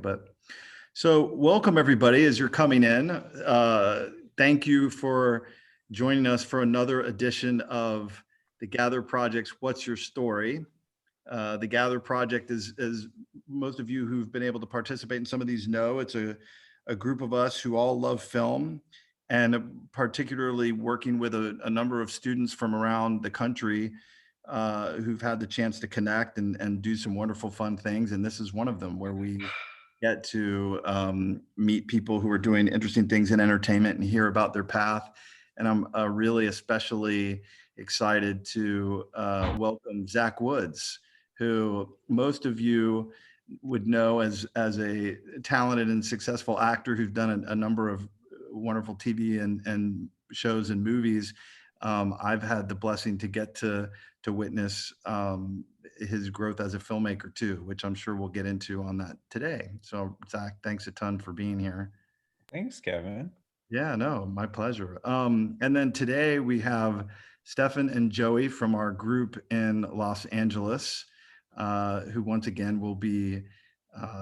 But so welcome everybody as you're coming in. Thank you for joining us for another edition of the Gather Project's What's Your Story? The Gather Project is, as most of you who've been able to participate in some of these know, it's a group of us who all love film, and particularly working with a number of students from around the country who've had the chance to connect and do some wonderful, fun things. And this is one of them where we get to meet people who are doing interesting things in entertainment and hear about their path. And I'm really especially excited to welcome Zach Woods, who most of you would know as a talented and successful actor who's done a number of wonderful TV and shows and movies. I've had the blessing to get to witness his growth as a filmmaker too, which I'm sure we'll get into on that today. So Zach, thanks a ton for being here. Thanks, Kevin. Yeah, no, my pleasure. And then today we have Stefan and Joey from our group in Los Angeles, who once again will be,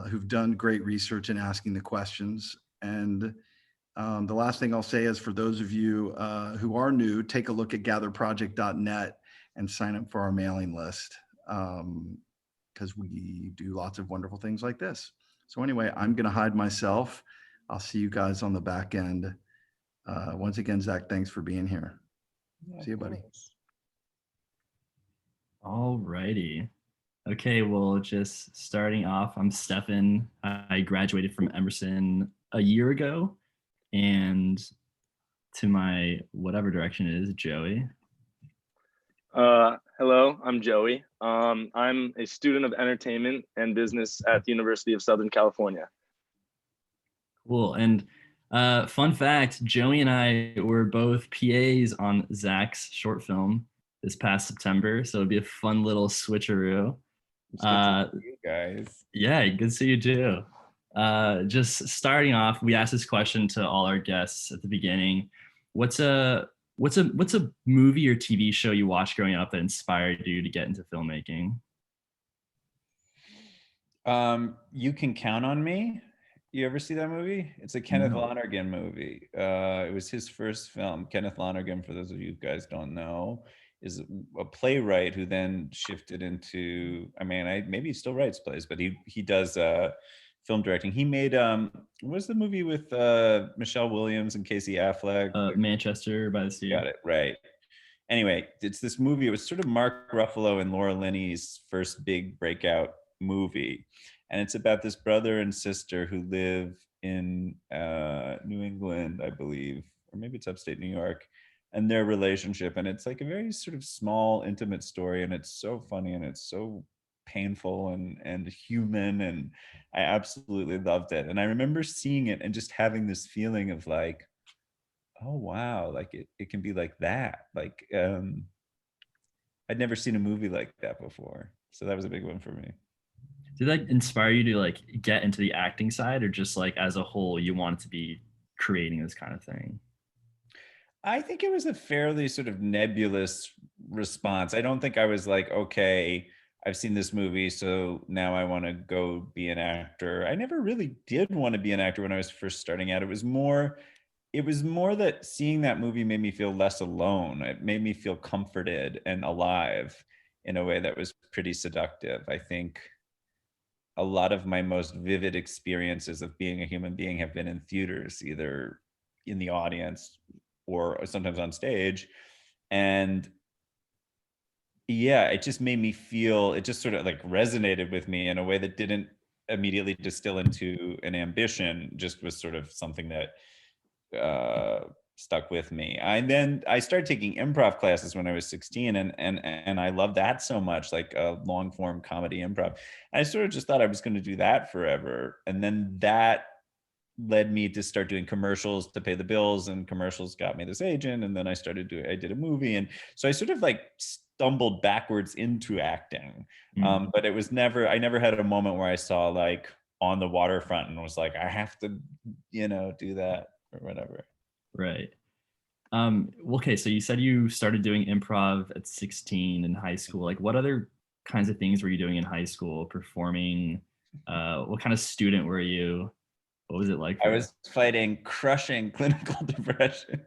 who've done great research in asking the questions. And the last thing I'll say is for those of you who are new, take a look at gatherproject.net and sign up for our mailing list, because we do lots of wonderful things like this. So anyway, I'm going to hide myself. I'll see you guys on the back end. Once again, Zach, thanks for being here. Yeah, See you, buddy. All righty. Okay, well, just starting off, I'm Stefan. I graduated from Emerson a year ago, and to my whatever direction it is, Joey. Hello, I'm Joey. I'm a student of entertainment and business at the University of Southern California. Cool. And fun fact, Joey and I were both PAs on Zach's short film this past September, so it'd be a fun little switcheroo. It's good to see you guys. Yeah, good to see you too. Just starting off, we asked this question to all our guests at the beginning. What's a movie or TV show you watched growing up that inspired you to get into filmmaking? You Can Count on Me. You ever see that movie? It's a Kenneth No. Lonergan movie. It was his first film. Kenneth Lonergan, for those of you guys don't know, is a playwright who then shifted into, maybe he still writes plays, but he does film directing. He made what was the movie with Michelle Williams and Casey Affleck? Manchester by the Sea. Got it, right. Anyway, it's this movie. It was sort of Mark Ruffalo and Laura Linney's first big breakout movie. And it's about this brother and sister who live in New England, I believe, or maybe it's upstate New York, and their relationship. And it's like a very sort of small, intimate story. And it's so funny and it's so painful and human. And I absolutely loved it. And I remember seeing it and just having this feeling of like, oh, wow, like it can be like that. Like I'd never seen a movie like that before. So that was a big one for me. Did that inspire you to like get into the acting side, or just like as a whole you wanted to be creating this kind of thing? I think it was a fairly sort of nebulous response. I don't think I was like, okay, I've seen this movie, so now I want to go be an actor. I never really did want to be an actor when I was first starting out. It was more that seeing that movie made me feel less alone. It made me feel comforted and alive in a way that was pretty seductive. I think a lot of my most vivid experiences of being a human being have been in theaters, either in the audience or sometimes on stage. And yeah, it just made me feel, it just sort of like resonated with me in a way that didn't immediately distill into an ambition, just was sort of something that stuck with me. I started taking improv classes when I was 16, and I loved that so much, like a long form comedy improv. And I sort of just thought I was going to do that forever. And then that led me to start doing commercials to pay the bills, and commercials got me this agent. And then I did a movie. And so I sort of like stumbled backwards into acting. But it was I never had a moment where I saw like On the Waterfront and was like, I have to, do that or whatever. Right. Okay, so you said you started doing improv at 16 in high school. Like, what other kinds of things were you doing in high school? Performing What kind of student were you? What was it like I for you? was fighting crushing clinical depression.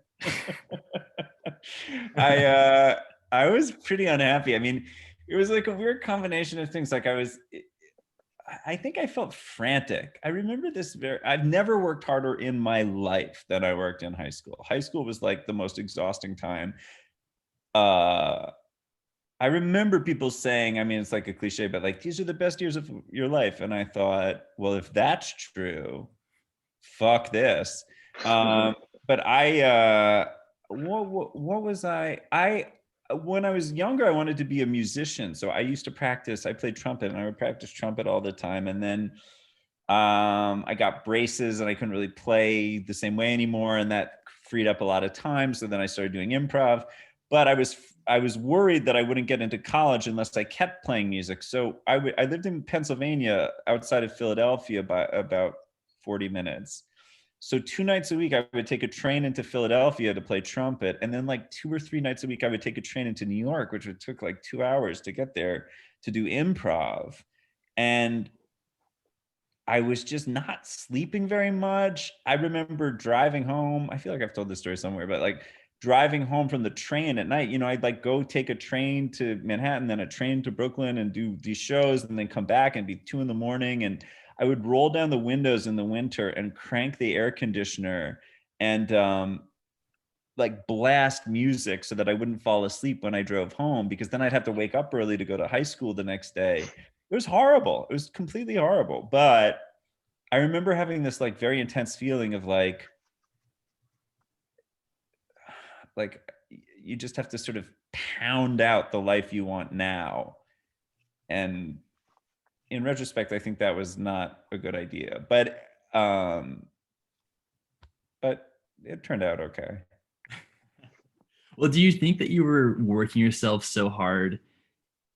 I uh I was pretty unhappy. I mean, it was like a weird combination of things. Like I think I felt frantic. I remember this I've never worked harder in my life than I worked in high school. High school was like the most exhausting time. Uh I remember people saying, I mean, it's like a cliche, but like, these are the best years of your life. And I thought, well, if that's true, fuck this. Um, but what was when I was younger, I wanted to be a musician. So I used to practice, I played trumpet and I would practice trumpet all the time. And then I got braces and I couldn't really play the same way anymore. And that freed up a lot of time. So then I started doing improv, but I was worried that I wouldn't get into college unless I kept playing music. So I lived in Pennsylvania outside of Philadelphia by about 40 minutes. So 2 nights a week, I would take a train into Philadelphia to play trumpet. And then like 2 or 3 nights a week, I would take a train into New York, which would took like 2 hours to get there to do improv. And I was just not sleeping very much. I remember driving home. I feel like I've told this story somewhere, but like driving home from the train at night, I'd like go take a train to Manhattan, then a train to Brooklyn and do these shows and then come back and be 2 in the morning. And I would roll down the windows in the winter and crank the air conditioner and like blast music so that I wouldn't fall asleep when I drove home, because then I'd have to wake up early to go to high school the next day. It was horrible. It was completely horrible. But I remember having this like very intense feeling of like you just have to sort of pound out the life you want now. And in retrospect, I think that was not a good idea. But it turned out okay. Well, do you think that you were working yourself so hard,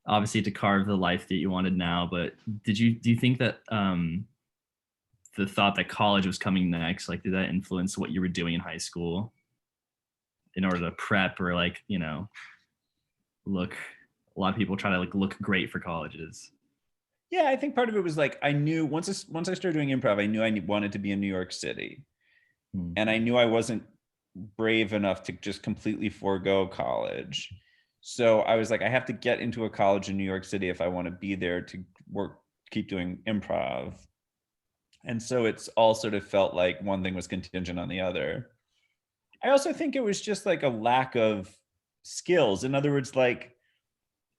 obviously, to carve the life that you wanted now? But do you think that the thought that college was coming next, like, did that influence what you were doing in high school in order to prep or like, look? A lot of people try to like look great for colleges. Yeah, I think part of it was like I knew once I started doing improv, I knew I wanted to be in New York City, and I knew I wasn't brave enough to just completely forego college. So I was like, I have to get into a college in New York City if I want to be there to work, keep doing improv. And so it's all sort of felt like one thing was contingent on the other. I also think it was just like a lack of skills. In other words, like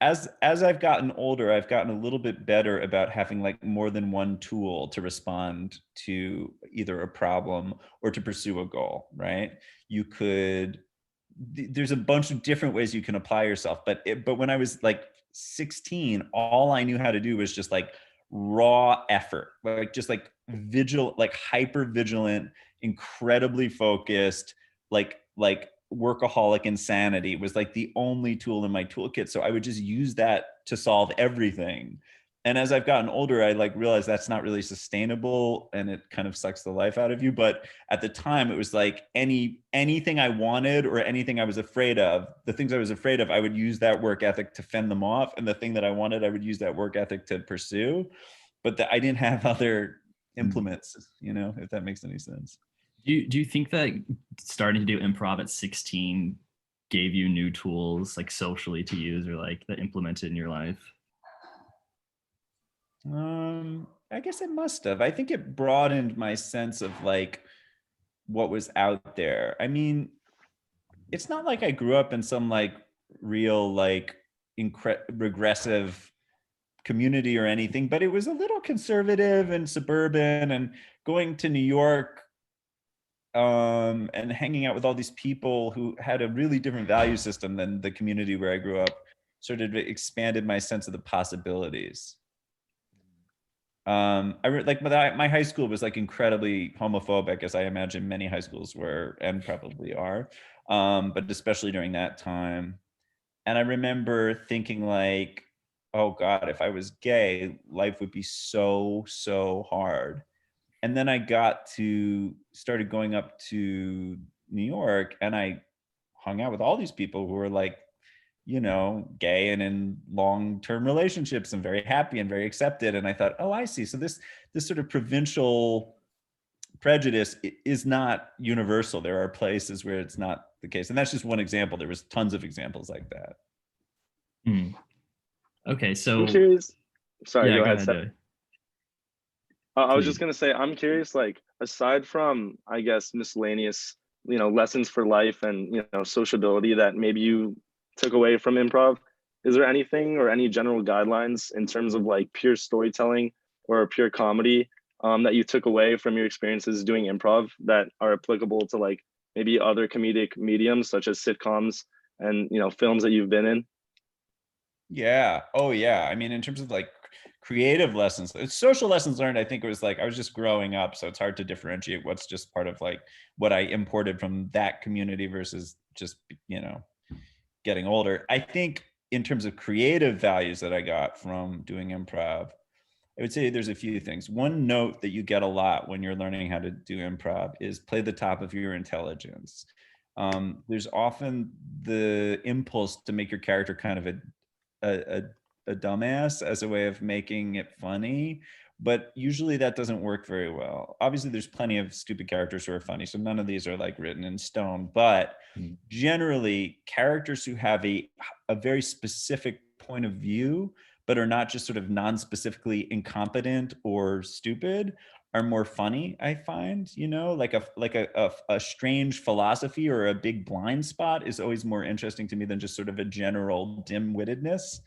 as I've gotten older, I've gotten a little bit better about having like more than one tool to respond to either a problem or to pursue a goal, right? There's a bunch of different ways you can apply yourself, but when I was like 16, all I knew how to do was just like raw effort, like just like like hyper vigilant, incredibly focused, like workaholic insanity was like the only tool in my toolkit. So I would just use that to solve everything. And as I've gotten older, I like realized that's not really sustainable and it kind of sucks the life out of you. But at the time it was like anything I wanted or anything I was afraid of, the things I was afraid of, I would use that work ethic to fend them off. And the thing that I wanted, I would use that work ethic to pursue. But I didn't have other implements, if that makes any sense. Do you think that starting to do improv at 16 gave you new tools like socially to use or like that implemented in your life? I guess it must have. I think it broadened my sense of like what was out there. I mean, it's not like I grew up in some like real like regressive community or anything, but it was a little conservative and suburban, and going to New York and hanging out with all these people who had a really different value system than the community where I grew up sort of expanded my sense of the possibilities. My high school was like incredibly homophobic, as I imagine many high schools were and probably are, but especially during that time. And I remember thinking like, oh God, if I was gay, life would be so, so hard. And then I started going up to New York, and I hung out with all these people who were like, you know, gay and in long-term relationships and very happy and very accepted. And I thought, oh, I see. So this sort of provincial prejudice is not universal. There are places where it's not the case. And that's just one example. There was tons of examples like that. Hmm. Okay, so I'm curious. Sorry, yeah, go go ahead, ahead. Steph. Joey. I was Please. just gonna say, I'm curious, like, aside from, I guess, miscellaneous, lessons for life and, sociability that maybe you took away from improv, is there anything or any general guidelines in terms of like pure storytelling or pure comedy that you took away from your experiences doing improv that are applicable to like maybe other comedic mediums such as sitcoms and, films that you've been in? Yeah. Oh, yeah. I mean, in terms of like creative lessons, social lessons learned, I think it was like I was just growing up, so it's hard to differentiate what's just part of like what I imported from that community versus just, you know, getting older. I think in terms of creative values that I got from doing improv, I would say there's a few things. One note that you get a lot when you're learning how to do improv is play the top of your intelligence. There's often the impulse to make your character kind of a, a dumbass as a way of making it funny, but usually that doesn't work very well. Obviously, there's plenty of stupid characters who are funny, so none of these are like written in stone, but Mm. generally characters who have a very specific point of view but are not just sort of non-specifically incompetent or stupid are more funny, I find. You know, like a strange philosophy or a big blind spot is always more interesting to me than just sort of a general dim-wittedness.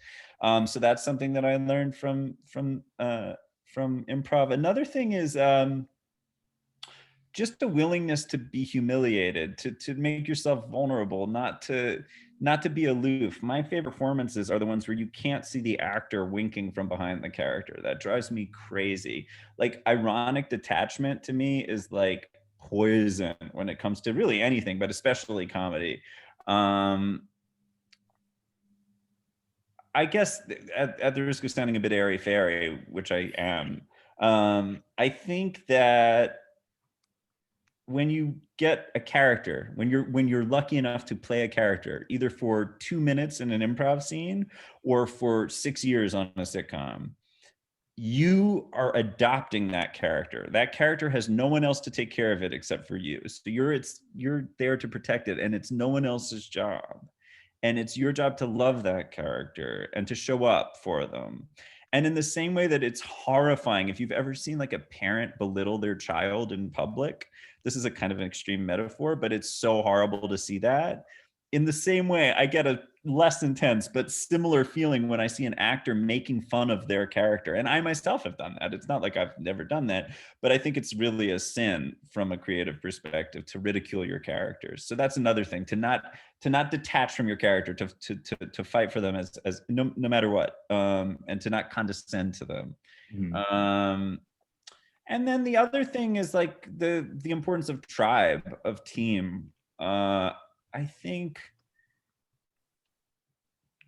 So that's something that I learned from improv. Another thing is just a willingness to be humiliated, to make yourself vulnerable, not to be aloof. My favorite performances are the ones where you can't see the actor winking from behind the character. That drives me crazy. Like ironic detachment to me is like poison when it comes to really anything, but especially comedy. I guess at the risk of sounding a bit airy fairy, which I am, I think that when you get a character, when you're lucky enough to play a character, either for 2 minutes in an improv scene or for 6 years on a sitcom, you are adopting that character. That character has no one else to take care of it except for you. So you're there to protect it, and it's no one else's job. And it's your job to love that character and to show up for them. And in the same way that it's horrifying, if you've ever seen like a parent belittle their child in public, this is a kind of an extreme metaphor, but it's so horrible to see that. In the same way, I get a less intense but similar feeling when I see an actor making fun of their character. And I myself have done that. It's not like I've never done that, but I think it's really a sin from a creative perspective to ridicule your characters. So that's another thing, to not detach from your character, to fight for them as no matter what, and to not condescend to them. Mhm. And then the other thing is like the importance of tribe, of team. I think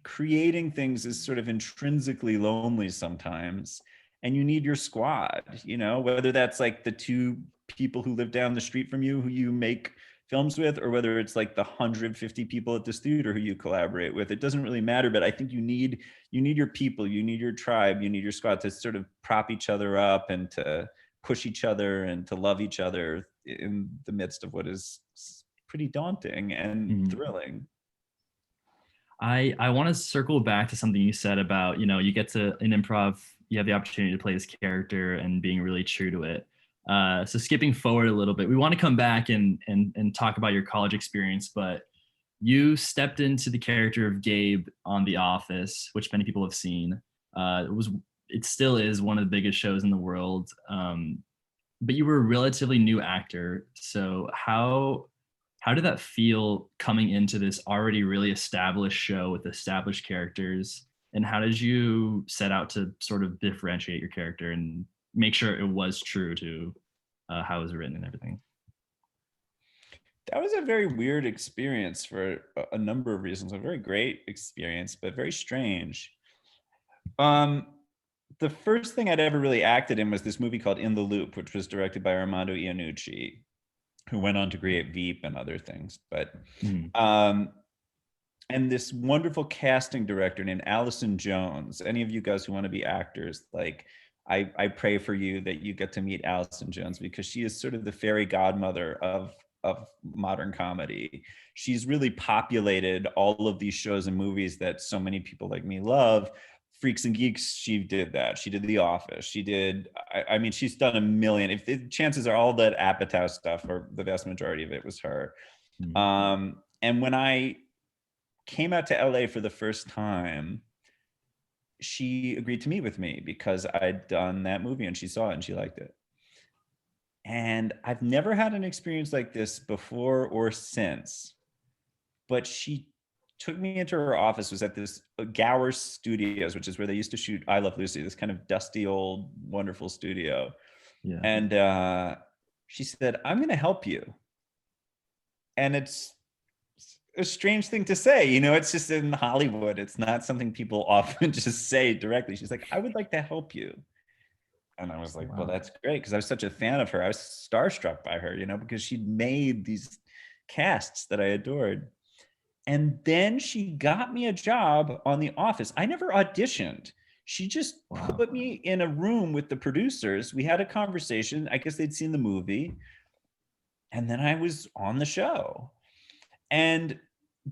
creating things is sort of intrinsically lonely sometimes, and you need your squad, you know, whether that's like the 2 people who live down the street from you who you make films with, or whether it's like the 150 people at this theater who you collaborate with. It doesn't really matter, but I think you need your people, you need your tribe, you need your squad to sort of prop each other up and to push each other and to love each other in the midst of what is pretty daunting and Mhm. thrilling. I want to circle back to something you said about, you get to in improv, you have the opportunity to play this character and being really true to it. So skipping forward a little bit, we want to come back and talk about your college experience, but you stepped into the character of Gabe on The Office, which many people have seen. It still is one of the biggest shows in the world. But you were a relatively new actor. So how did that feel coming into this already really established show with established characters? And how did you set out to sort of differentiate your character and make sure it was true to how it was written and everything? That was a very weird experience for a number of reasons. A very great experience, but very strange. Um, the first thing I'd ever really acted in was this movie called In the Loop, which was directed by Armando Iannucci, who went on to create Veep and other things. But Mhm. um, and this wonderful casting director named Allison Jones. Any of you guys who want to be actors, like I pray for you that you get to meet Allison Jones, because she is sort of the fairy godmother of modern comedy. She's really populated all of these shows and movies that so many people like me love. Freaks and Geeks, she did that. She did The Office. She did, I mean, she's done a million. If the chances are all that Apatow stuff, or the vast majority of it, was her. And when I came out to LA for the first time, she agreed to meet with me because I'd done that movie and she saw it and she liked it. And I've never had an experience like this before or since, but she took me into her office. Was at this Gower Studios, which is where they used to shoot I Love Lucy, this kind of dusty old wonderful studio. Yeah. And she said, I'm going to help you. And it's a strange thing to say, you know, it's just in Hollywood. It's not something people often just say directly. She's like, I would like to help you. And I was like, Wow. well, that's great, because I was such a fan of her. I was starstruck by her, you know, because she'd made these casts that I adored. And then she got me a job on The Office. I never auditioned. She just Wow. put me in a room with the producers. We had a conversation. I guess they'd seen the movie. And then I was on the show. And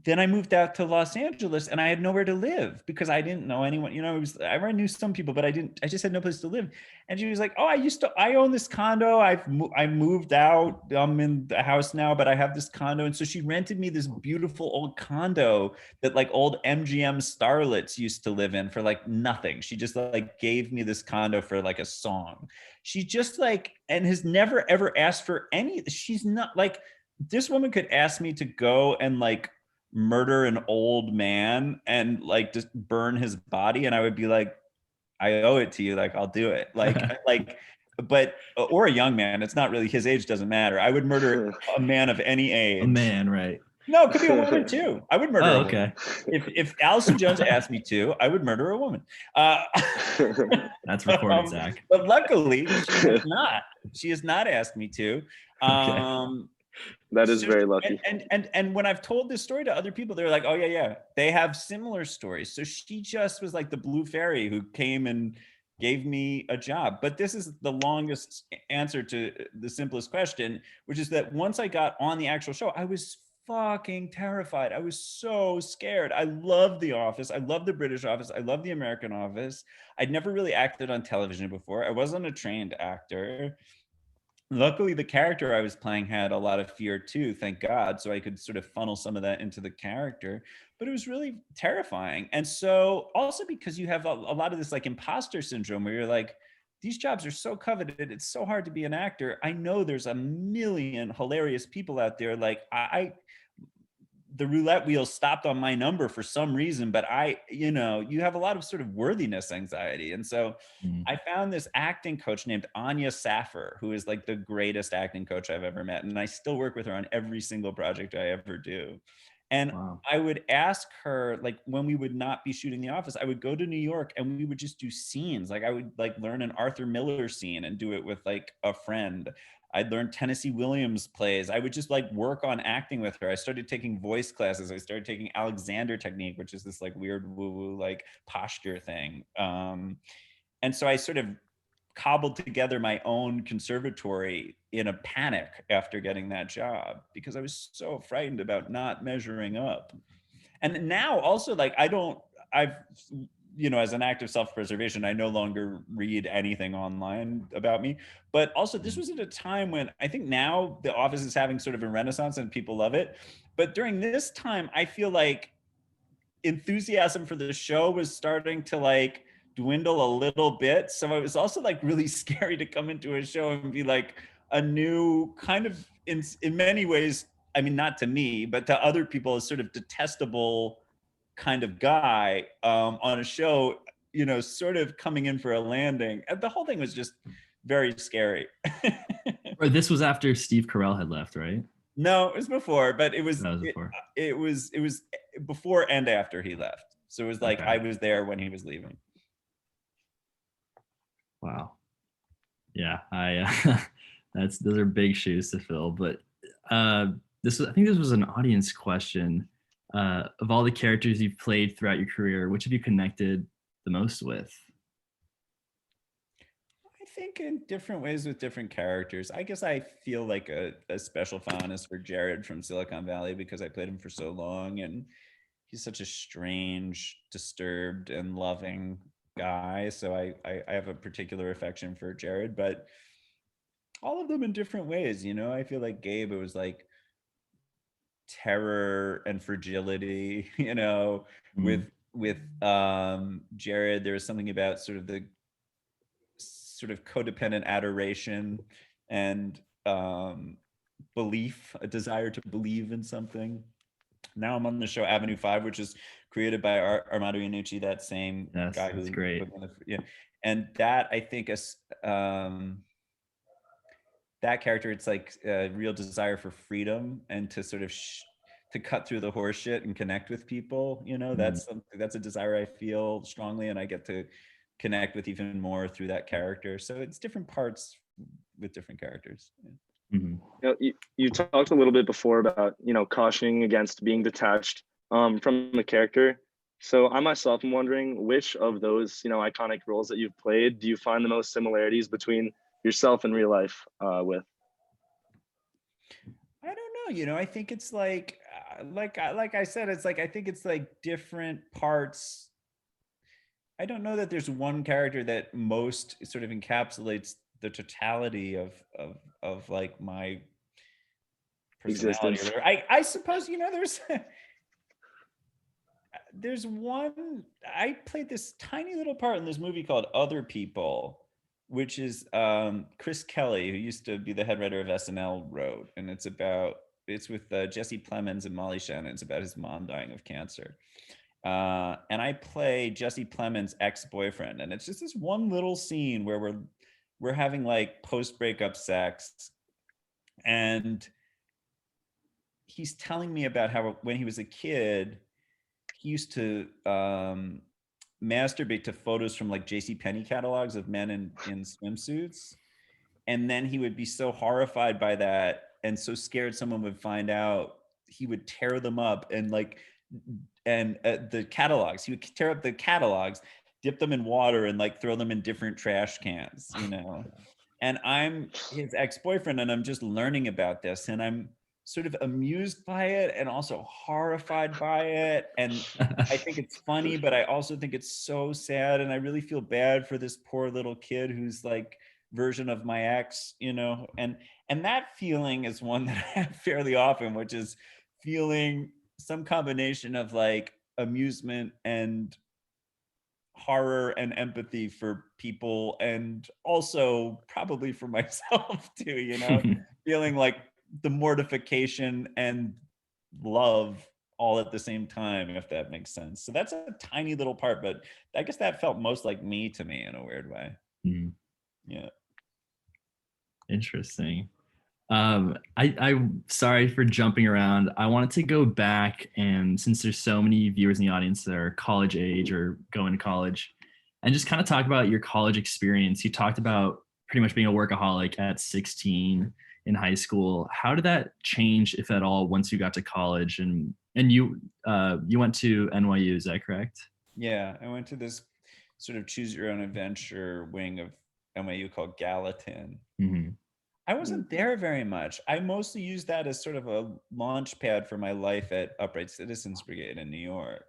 then I moved out to Los Angeles, and I had nowhere to live because I didn't know anyone. You know, I knew some people, but I just had no place to live. And she was like, "Oh, I own this condo. I moved out. I'm in the house now, but I have this condo." And so she rented me this beautiful old condo that like old MGM starlets used to live in for like nothing. She just like gave me this condo for like a song. She just like, and has never ever asked for any. She's not like, this woman could ask me to go and like murder an old man and like just burn his body, and I would be like, I owe it to you, like I'll do it. But or a young man, it's not really, his age doesn't matter. I would murder a man of any age. A man, right? No, it could be a woman too. I would murder a Oh, woman. okay. If Allison Jones asked me to, I would murder a woman. That's recorded, Zach. But luckily, she has not asked me to. That is very lucky. And when I've told this story to other people, they're like, oh yeah, they have similar stories. So she just was like the blue fairy who came and gave me a job. But this is the longest answer to the simplest question, which is that once I got on the actual show, I was fucking terrified. I was so scared. I loved The Office. I loved the British Office. I loved the American Office. I'd never really acted on television before. I wasn't a trained actor. Luckily, the character I was playing had a lot of fear too, thank God. So I could sort of funnel some of that into the character, but it was really terrifying. And so also because you have a lot of this like imposter syndrome where you're like, these jobs are so coveted. It's so hard to be an actor. I know there's a million hilarious people out there. Like the roulette wheel stopped on my number for some reason, but you have a lot of sort of worthiness anxiety. And so I found this acting coach named Anya Saffer, who is like the greatest acting coach I've ever met. And I still work with her on every single project I ever do. And Wow. I would ask her, like when we would not be shooting The Office, I would go to New York and we would just do scenes. Like I would like learn an Arthur Miller scene and do it with like a friend. I'd learn Tennessee Williams plays. I would just like work on acting with her. I started taking voice classes. I started taking Alexander technique, which is this like weird woo-woo like posture thing. And so I sort of cobbled together my own conservatory in a panic after getting that job because I was so frightened about not measuring up. And now also like as an act of self-preservation, I no longer read anything online about me. But also this was at a time when I think now The Office is having sort of a renaissance and people love it. But during this time, I feel like enthusiasm for the show was starting to like dwindle a little bit. So it was also like really scary to come into a show and be like a new kind of, in many ways, I mean, not to me, but to other people, a sort of detestable kind of guy on a show, sort of coming in for a landing. And the whole thing was just very scary. Or this was after Steve Carell had left, right? No, it was before, but it was before. It was before and after he left. So it was like, Okay. I was there when he was leaving. Wow. Yeah, those are big shoes to fill. But I think this was an audience question. Of all the characters you've played throughout your career, which have you connected the most with? I think in different ways with different characters. I guess I feel like a special fondness for Jared from Silicon Valley because I played him for so long, and he's such a strange, disturbed, and loving guy. So I have a particular affection for Jared, but all of them in different ways. I feel like Gabe, it was like terror and fragility. Mm. With Jared, there was something about sort of the sort of codependent adoration and belief, a desire to believe in something. Now I'm on the show Avenue 5, which is created by Armando Iannucci, that same Yes, guy that's who great. yeah. And that, I think, is that character, it's like a real desire for freedom and to sort of to cut through the horse shit and connect with people. Mm. That's a desire I feel strongly, and I get to connect with even more through that character. So it's different parts with different characters. Yeah. Mhm. You talked a little bit before about cautioning against being detached from the character. So I myself am wondering which of those iconic roles that you've played do you find the most similarities between yourself in real life with? I don't know. I think it's like I said, it's like I think it's like different parts. I don't know that there's one character that most sort of encapsulates the totality of like my personality or Existence. whatever. I suppose there's one. I played this tiny little part in this movie called Other People, which is Chris Kelly, who used to be the head writer of SNL, wrote, and it's with Jesse Plemons and Molly Shannon. It's about his mom dying of cancer. And I play Jesse Plemons' ex-boyfriend, and it's just this one little scene where we're having like post-breakup sex, and he's telling me about how when he was a kid, he used to masturbate to photos from like J.C. Penney catalogs of men in swimsuits, and then he would be so horrified by that and so scared someone would find out, he would tear them up and the catalogs, he would tear up the catalogs, dip them in water, and like throw them in different trash cans. And I'm his ex-boyfriend, and I'm just learning about this, and I'm sort of amused by it and also horrified by it. And I think it's funny, but I also think it's so sad, and I really feel bad for this poor little kid who's like version of my ex, and that feeling is one that I have fairly often, which is feeling some combination of like amusement and horror and empathy for people, and also probably for myself too, feeling like the mortification and love all at the same time, if that makes sense. So that's a tiny little part, but I guess that felt most like me to me in a weird way. Mm. Yeah. Interesting. I'm sorry for jumping around. I wanted to go back, and since there's so many viewers in the audience that are college age or going to college, and just kind of talk about your college experience. You talked about pretty much being a workaholic at 16 in high school. How did that change, if at all, once you got to college? And you went to NYU, is that correct? Yeah, I went to this sort of choose your own adventure wing of NYU called Gallatin. Mm-hmm. I wasn't there very much. I mostly used that as sort of a launch pad for my life at Upright Citizens Brigade in New York.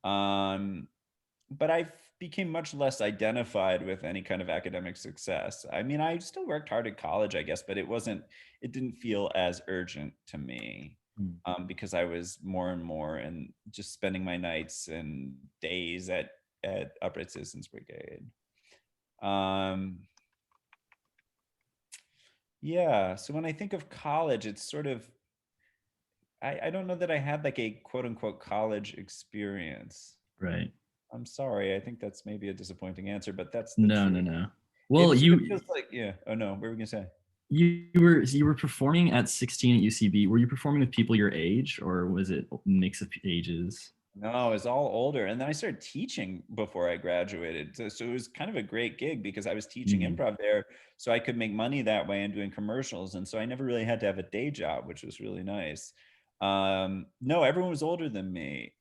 But I became much less identified with any kind of academic success. I mean, I still worked hard at college, I guess, but it didn't feel as urgent to me, because I was more and more and just spending my nights and days at Upright Citizens Brigade. Yeah. So when I think of college, it's sort of, I don't know that I had like a quote unquote college experience. Right. I'm sorry. I think that's maybe a disappointing answer, but that's the No, truth. no. Well, It sort of you feels like, yeah. Oh no, what were we gonna say? you were performing at 16 at UCB. Were you performing with people your age, or was it a mix of ages? No, I was all older. And then I started teaching before I graduated. So it was kind of a great gig because I was teaching Mhm. improv there. So I could make money that way and doing commercials. And so I never really had to have a day job, which was really nice. No, everyone was older than me.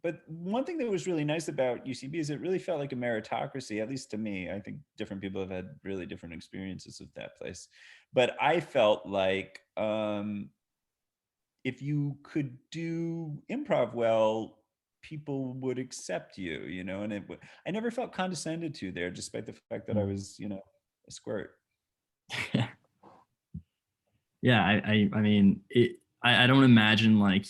But one thing that was really nice about UCB is it really felt like a meritocracy, at least to me. I think different people have had really different experiences of that place. But I felt like if you could do improv well, people would accept you, you know, and I never felt condescended to there, despite the fact that I was, you know, a squirt. Yeah, I mean, I don't imagine like,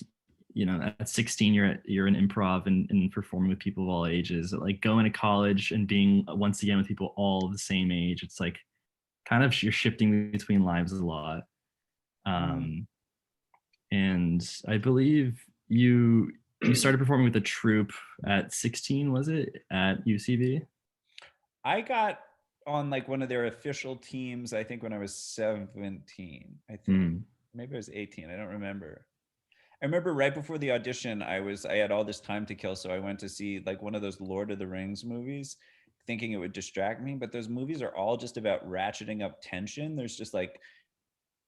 you know, at 16 you're in improv and performing with people of all ages. Like going to college and being once again with people all the same age. It's like kind of you're shifting between lives a lot. And I believe you started performing with a troupe at 16, was it, at UCB? I got on like one of their official teams, I think when I was 17, I think. Maybe I was 18, I don't remember. I remember right before the audition, I had all this time to kill, so I went to see like one of those Lord of the Rings movies, thinking it would distract me, but those movies are all just about ratcheting up tension. There's just like,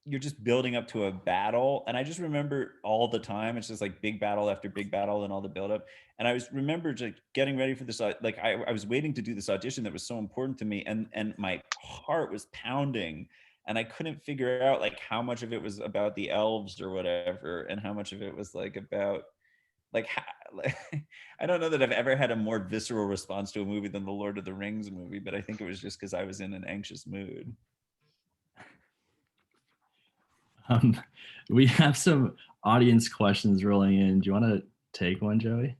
you're just building up to a battle. And I just remember all the time, it's just like big battle after big battle and all the buildup. And I remember just getting ready for this, like I was waiting to do this audition that was so important to me, and my heart was pounding. And I couldn't figure out like how much of it was about the elves or whatever, and how much of it was like about like I don't know that I've ever had a more visceral response to a movie than the Lord of the Rings movie, but I think it was just because I was in an anxious mood. We have some audience questions rolling in. Do you want to take one, Joey?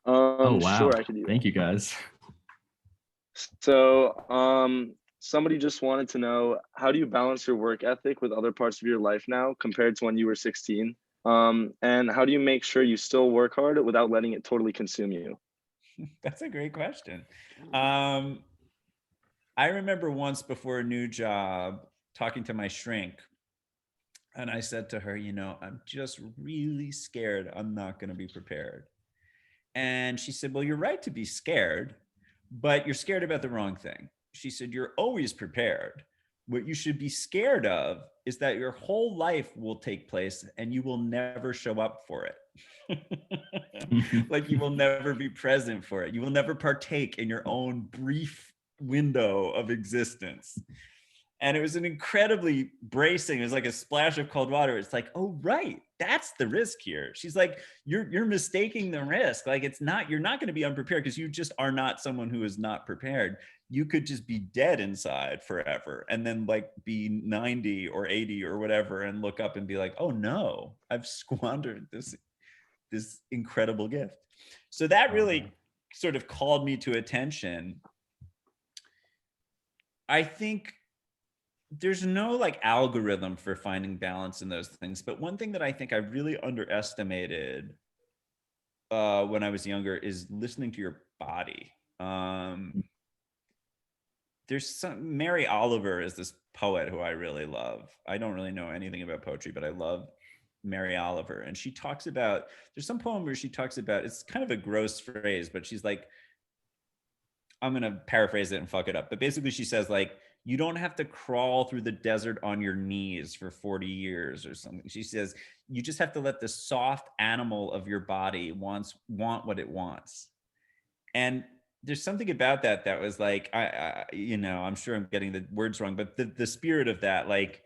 Oh wow! Sure, I could do that. Thank you, guys. So, somebody just wanted to know, how do you balance your work ethic with other parts of your life now compared to when you were 16? And how do you make sure you still work hard without letting it totally consume you? That's a great question. I remember once before a new job talking to my shrink, and I said to her, you know, I'm just really scared I'm not going to be prepared. And she said, well, you're right to be scared, but you're scared about the wrong thing. She said, you're always prepared. What you should be scared of is that your whole life will take place and you will never show up for it. Like you will never be present for it. You will never partake in your own brief window of existence. And it was an incredibly bracing, it was like a splash of cold water. It's like, oh, right, that's the risk here. She's like, you're mistaking the risk. Like it's not, you're not going to be unprepared because you just are not someone who is not prepared. You could just be dead inside forever and then like be 90 or 80 or whatever and look up and be like, oh no, I've squandered this incredible gift. So that really sort of called me to attention. I think there's no like algorithm for finding balance in those things. But one thing that I think I really underestimated when I was younger is listening to your body. There's Mary Oliver is this poet who I really love. I don't really know anything about poetry, but I love Mary Oliver. And she talks about, there's some poem where she talks about, it's kind of a gross phrase, but she's like, I'm going to paraphrase it and fuck it up. But basically she says like, you don't have to crawl through the desert on your knees for 40 years or something. She says, you just have to let the soft animal of your body want what it wants. And there's something about that was like, you know, I'm sure I'm getting the words wrong, but the spirit of that, like,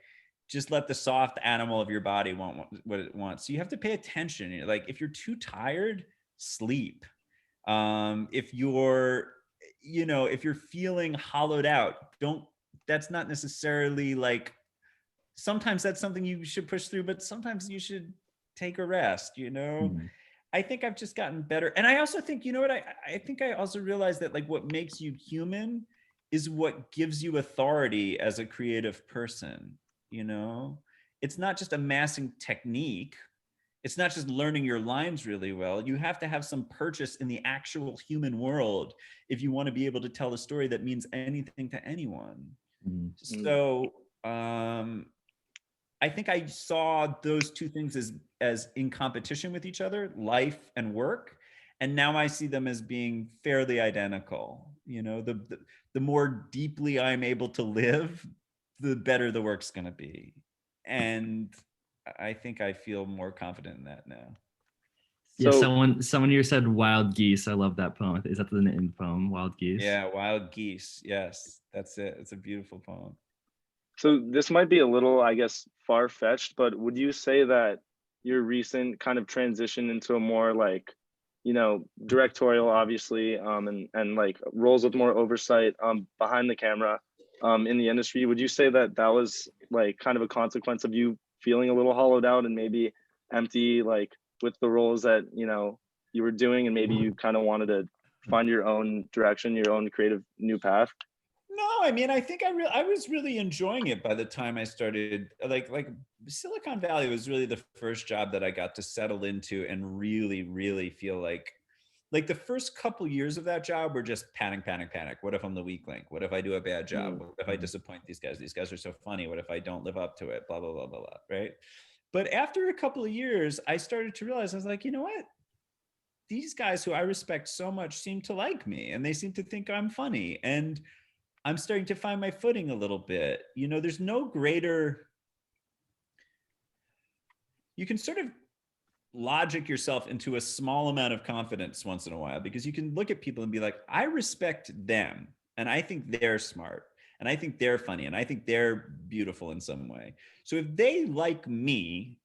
just let the soft animal of your body want what it wants. So you have to pay attention. Like if you're too tired, sleep. If you're, you know, if you're feeling hollowed out, that's not necessarily like, sometimes that's something you should push through, but sometimes you should take a rest, you know? I think I've just gotten better. And I also think, you know what, I think I also realized that like what makes you human is what gives you authority as a creative person, you know? It's not just amassing technique. It's not just learning your lines really well. You have to have some purchase in the actual human world if you want to be able to tell a story that means anything to anyone. So I think I saw those two things as in competition with each other, life and work. And now I see them as being fairly identical. You know, the more deeply I'm able to live, the better the work's going to be. And I think I feel more confident in that now. Yeah, So someone here said wild geese. I love that poem. Is that the name of the poem? Wild geese. Yeah, Wild Geese. Yes, that's it. It's a beautiful poem. So this might be a little, I guess, far-fetched, but would you say that your recent kind of transition into a more like, directorial, obviously, and like roles with more oversight behind the camera in the industry, would you say that that was like kind of a consequence of you feeling a little hollowed out and maybe empty, like with the roles that, you were doing, and maybe you kind of wanted to find your own direction, your own creative new path? No, I mean, I think I was really enjoying it by the time I started. Like Silicon Valley was really the first job that I got to settle into and really, really feel like the first couple years of that job were just panic, panic, panic. What if I'm the weak link? What if I do a bad job? Mm. What if I disappoint these guys? These guys are so funny. What if I don't live up to it? Blah, blah, blah, blah, blah. Right. But after a couple of years, I started to realize, I was like, you know what? These guys who I respect so much seem to like me and they seem to think I'm funny. And I'm starting to find my footing a little bit. There's no greater, you can sort of logic yourself into a small amount of confidence once in a while, because you can look at people and be like, I respect them and I think they're smart and I think they're funny and I think they're beautiful in some way. So if they like me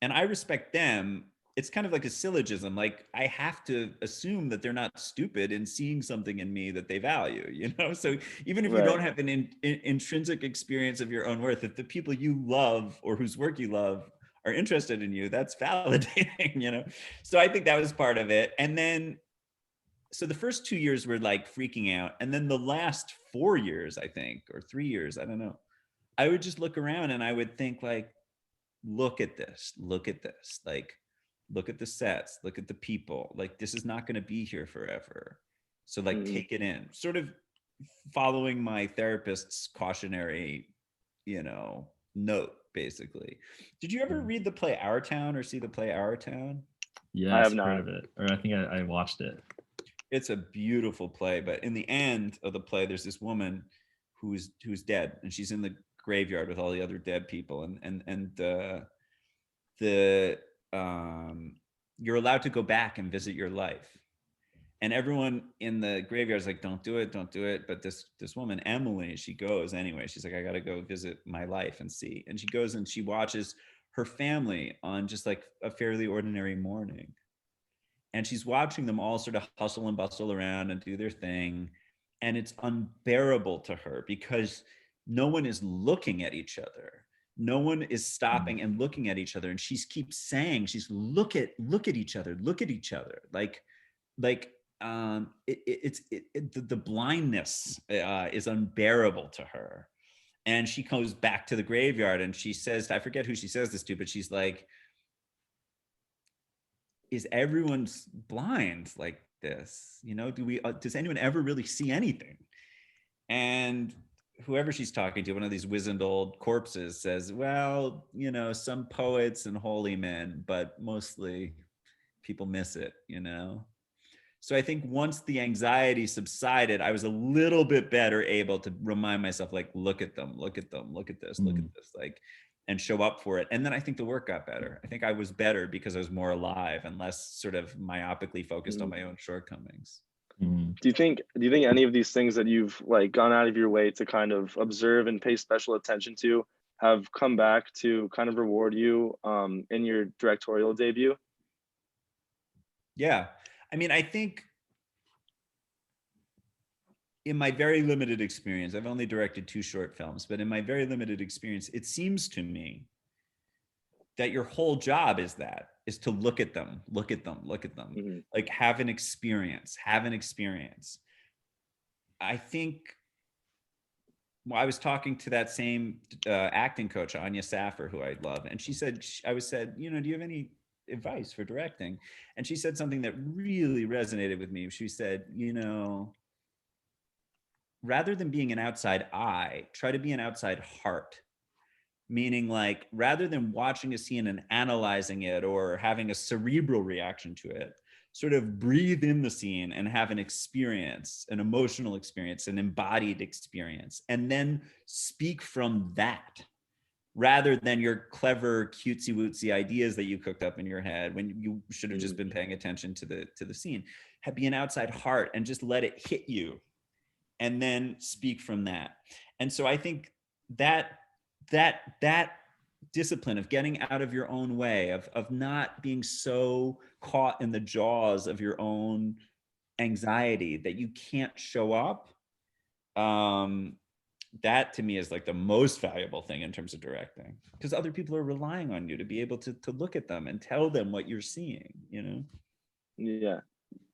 and I respect them, it's kind of like a syllogism. Like I have to assume that they're not stupid in seeing something in me that they value, So even if you don't Right. have an intrinsic experience of your own worth, if the people you love or whose work you love are interested in you, that's validating, So I think that was part of it. And then, so the first 2 years were like freaking out. And then the last 4 years, I think, or 3 years, I don't know, I would just look around and I would think like, look at this, like, look at the sets, look at the people, like this is not going to be here forever. So like Mhm. take it in, sort of following my therapist's cautionary, note basically. Did you ever read the play Our Town or see the play Our Town? Yes, I have heard not. of it, or I think I watched it. It's a beautiful play, but in the end of the play there's this woman who's dead and she's in the graveyard with all the other dead people, and the you're allowed to go back and visit your life, and everyone in the graveyard is like, don't do it, but this woman Emily, she goes anyway. She's like, I gotta go visit my life and see. And she goes and she watches her family on just like a fairly ordinary morning, and she's watching them all sort of hustle and bustle around and do their thing, and it's unbearable to her because no one is looking at each other, no one is stopping and looking at each other, and she keeps saying, she's look at each other, like the blindness is unbearable to her. And she goes back to the graveyard and she says, I forget who she says this to, but she's like, is everyone blind like this? Does anyone ever really see anything? And whoever she's talking to, one of these wizened old corpses, says, well, some poets and holy men, but mostly people miss it. So I think once the anxiety subsided, I was a little bit better able to remind myself, like, look at them, look at this, like, and show up for it. And then I think the work got better. I think I was better because I was more alive and less sort of myopically focused on my own shortcomings. Mm. Do you think any of these things that you've like gone out of your way to kind of observe and pay special attention to have come back to kind of reward you in your directorial debut? Yeah. I mean, I think in my very limited experience, I've only directed 2 short films, but in my very limited experience, it seems to me that your whole job is to look at them, Mm-hmm. like have an experience. I think, well, I was talking to that same acting coach, Anya Saffer, who I love, and she said, do you have any advice for directing? And she said something that really resonated with me. She said, rather than being an outside eye, try to be an outside heart. Meaning, like, rather than watching a scene and analyzing it or having a cerebral reaction to it, sort of breathe in the scene and have an experience, an emotional experience, an embodied experience, and then speak from that. rather than your clever cutesy wootsy ideas that you cooked up in your head when you should have just been paying attention to the scene. Be an outside heart and just let it hit you and then speak from that. And so I think that discipline of getting out of your own way, of not being so caught in the jaws of your own anxiety that you can't show up, that to me is like the most valuable thing in terms of directing, because other people are relying on you to be able to look at them and tell them what you're seeing, you know? Yeah.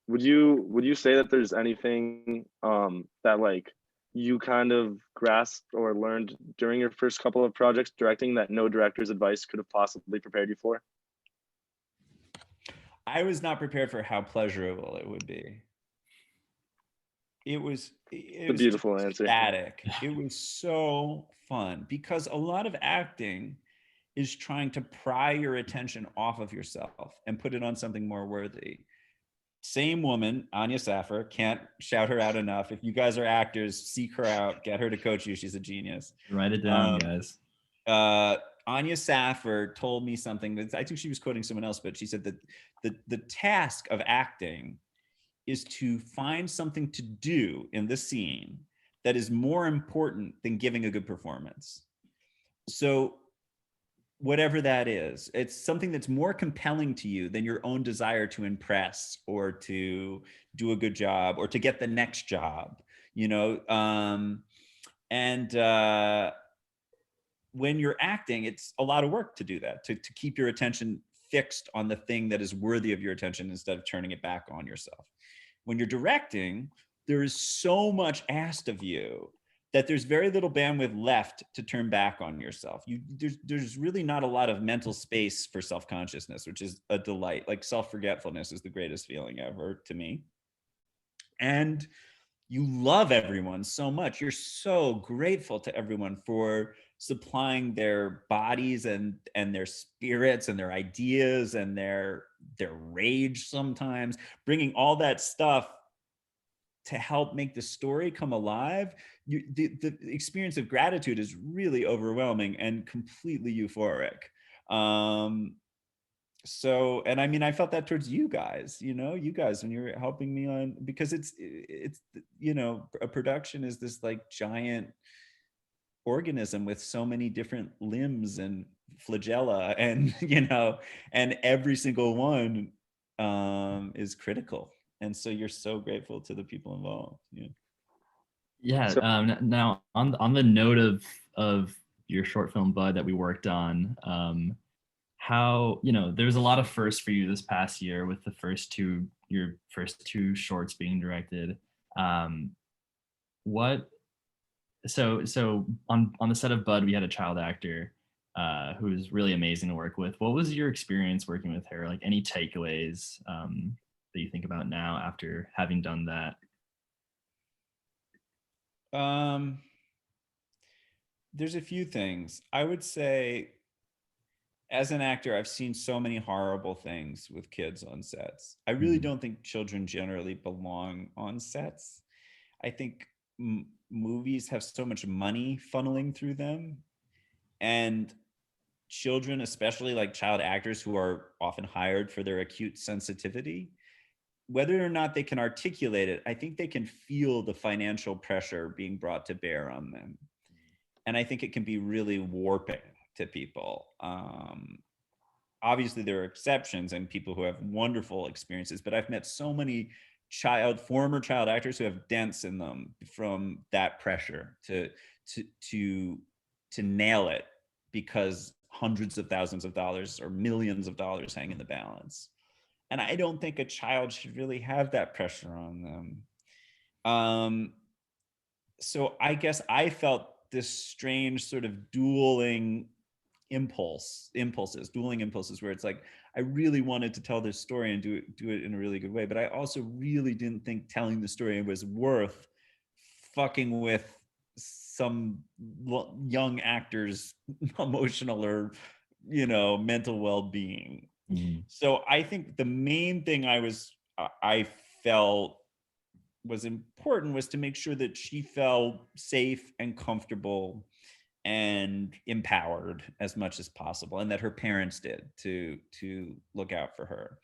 Would you say that there's anything that like you kind of grasped or learned during your first couple of projects directing that no director's advice could have possibly prepared you for? I was not prepared for how pleasurable it would be. It was A beautiful answer. static. It was so fun because a lot of acting is trying to pry your attention off of yourself and put it on something more worthy. Same woman, Anya Saffer, can't shout her out enough. If you guys are actors, seek her out, get her to coach you. She's a genius. Write it down, guys. Anya Saffer told me something that I think she was quoting someone else, but she said that the task of acting is to find something to do in the scene that is more important than giving a good performance. So whatever that is, it's something that's more compelling to you than your own desire to impress or to do a good job or to get the next job, you know? When you're acting, it's a lot of work to do that, to keep your attention fixed on the thing that is worthy of your attention instead of turning it back on yourself. When you're directing, there is so much asked of you that there's very little bandwidth left to turn back on yourself. There's really not a lot of mental space for self-consciousness, which is a delight. Like self-forgetfulness is the greatest feeling ever to me. And you love everyone so much. You're so grateful to everyone for supplying their bodies and their spirits and their ideas and their rage sometimes, bringing all that stuff to help make the story come alive. The experience of gratitude is really overwhelming and completely euphoric. So, and I mean, I felt that towards you guys, when you're helping me on, because it's, a production is this like giant organism with so many different limbs and flagella and, and every single one is critical. And so you're so grateful to the people involved. Yeah. Yeah. So- Now on the note of your short film, Bud, that we worked on, how, there was a lot of firsts for you this past year with your first two shorts being directed. So on the set of Bud, we had a child actor who was really amazing to work with. What was your experience working with her? Like any takeaways that you think about now after having done that? There's a few things. I would say, as an actor, I've seen so many horrible things with kids on sets. I really don't think children generally belong on sets. I think movies have so much money funneling through them, and children, especially like child actors who are often hired for their acute sensitivity, whether or not they can articulate it, I think they can feel the financial pressure being brought to bear on them. And I think it can be really warping to people. Obviously there are exceptions and people who have wonderful experiences, but I've met so many former child actors who have dents in them from that pressure to nail it, because hundreds of thousands of dollars or millions of dollars hang in the balance. And I don't think a child should really have that pressure on them. So I guess I felt this strange sort of dueling impulses where it's like, I really wanted to tell this story and do it in a really good way, but I also really didn't think telling the story was worth fucking with some young actor's emotional or mental well-being. So I think the main thing I felt was important was to make sure that she felt safe and comfortable and empowered as much as possible, and that her parents did to look out for her.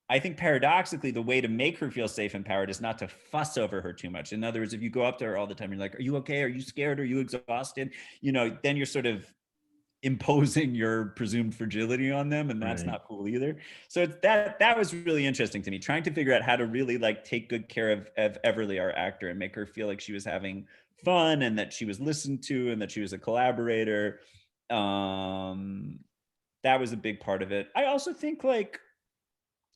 I think paradoxically, the way to make her feel safe and empowered is not to fuss over her too much. In other words, if you go up to her all the time, you're like, "Are you okay? Are you scared? Are you exhausted?" Then you're sort of imposing your presumed fragility on them, and that's Right. not cool either. So it's that was really interesting to me, trying to figure out how to really like take good care of Everly, our actor, and make her feel like she was having fun and that she was listened to and that she was a collaborator. That was a big part of it. I also think like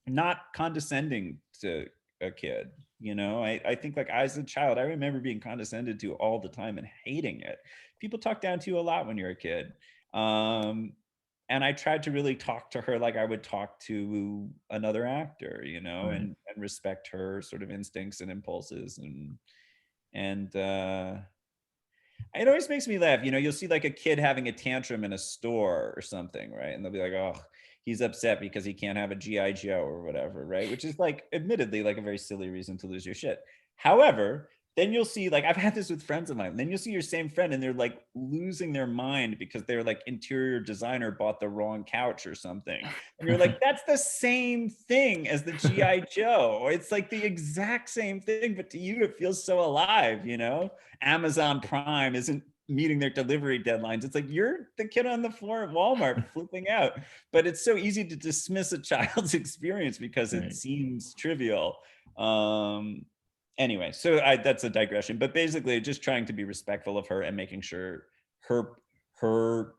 not condescending to a kid. I think like as a child, I remember being condescended to all the time and hating it. People talk down to you a lot when you're a kid. And I tried to really talk to her like I would talk to another actor, Right. and respect her sort of instincts and impulses. And it always makes me laugh. You'll see like a kid having a tantrum in a store or something, right? And they'll be like, "Oh, he's upset because he can't have a GI Joe or whatever," right? Which is like, admittedly, like a very silly reason to lose your shit. However, then you'll see, like, I've had this with friends of mine. Then you'll see your same friend and they're like losing their mind because their like interior designer bought the wrong couch or something. And you're like, that's the same thing as the GI Joe. It's like the exact same thing, but to you it feels so alive. Amazon Prime isn't meeting their delivery deadlines. It's like you're the kid on the floor at Walmart flipping out. But it's so easy to dismiss a child's experience because it Right. seems trivial. Anyway, so that's a digression, but basically just trying to be respectful of her and making sure her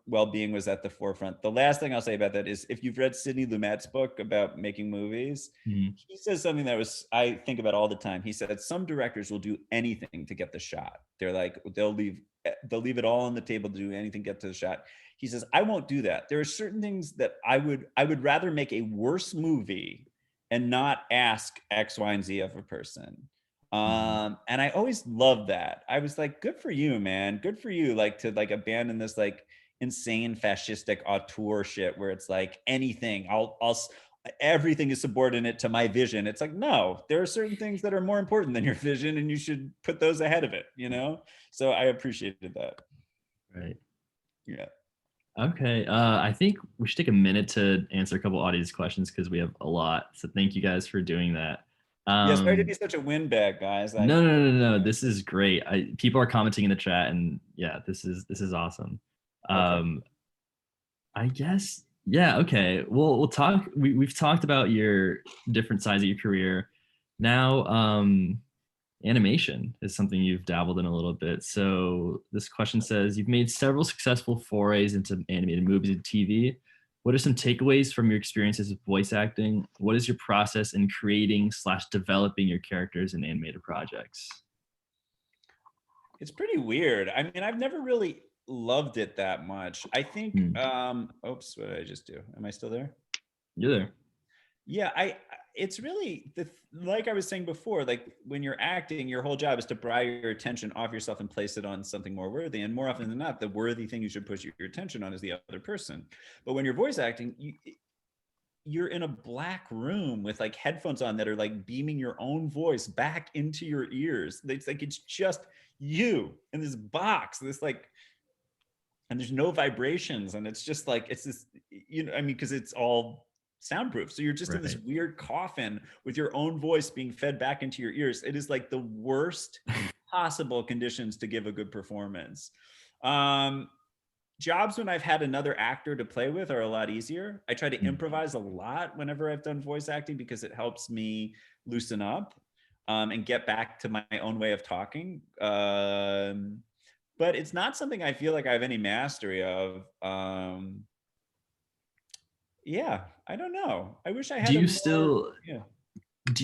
well-being was at the forefront. The last thing I'll say about that is, if you've read Sidney Lumet's book about making movies, Mhm. he says something that I think about all the time. He said some directors will do anything to get the shot. They're like, they'll leave it all on the table to do anything, get to the shot. He says, I won't do that. There are certain things that I would rather make a worse movie and not ask X, Y, and Z of a person. And I always loved that. I was like, good for you, man. Good for you. Like to like abandon this like insane fascistic auteur shit where it's like anything, everything is subordinate to my vision. It's like, no, there are certain things that are more important than your vision and you should put those ahead of it, So I appreciated that. Right. Yeah. Okay. I think we should take a minute to answer a couple audience questions because we have a lot. So thank you guys for doing that. Yeah, sorry to be such a windbag, guys. No. This is great. People are commenting in the chat, and yeah, this is awesome. Okay. I guess, yeah. Okay. We'll talk. We've talked about your different sides of your career. Now, animation is something you've dabbled in a little bit. So this question says, you've made several successful forays into animated movies and TV. What are some takeaways from your experiences with voice acting? What is your process in creating/developing your characters in animated projects? It's pretty weird. I mean, I've never really loved it that much. I think, oops, what did I just do? Am I still there? You're there. Yeah, it's really like I was saying before, like when you're acting, your whole job is to pry your attention off yourself and place it on something more worthy. And more often than not, the worthy thing you should put your attention on is the other person. But when you're voice acting, you're in a black room with like headphones on that are like beaming your own voice back into your ears. It's like it's just you in this box, and there's no vibrations, and it's just like it's this, I mean, because it's all soundproof. So you're just in this weird coffin with your own voice being fed back into your ears. It is like the worst possible conditions to give a good performance. Jobs when I've had another actor to play with are a lot easier. I try to improvise a lot whenever I've done voice acting because it helps me loosen up and get back to my own way of talking. But it's not something I feel like I have any mastery of. Yeah, I don't know. I wish I had. Do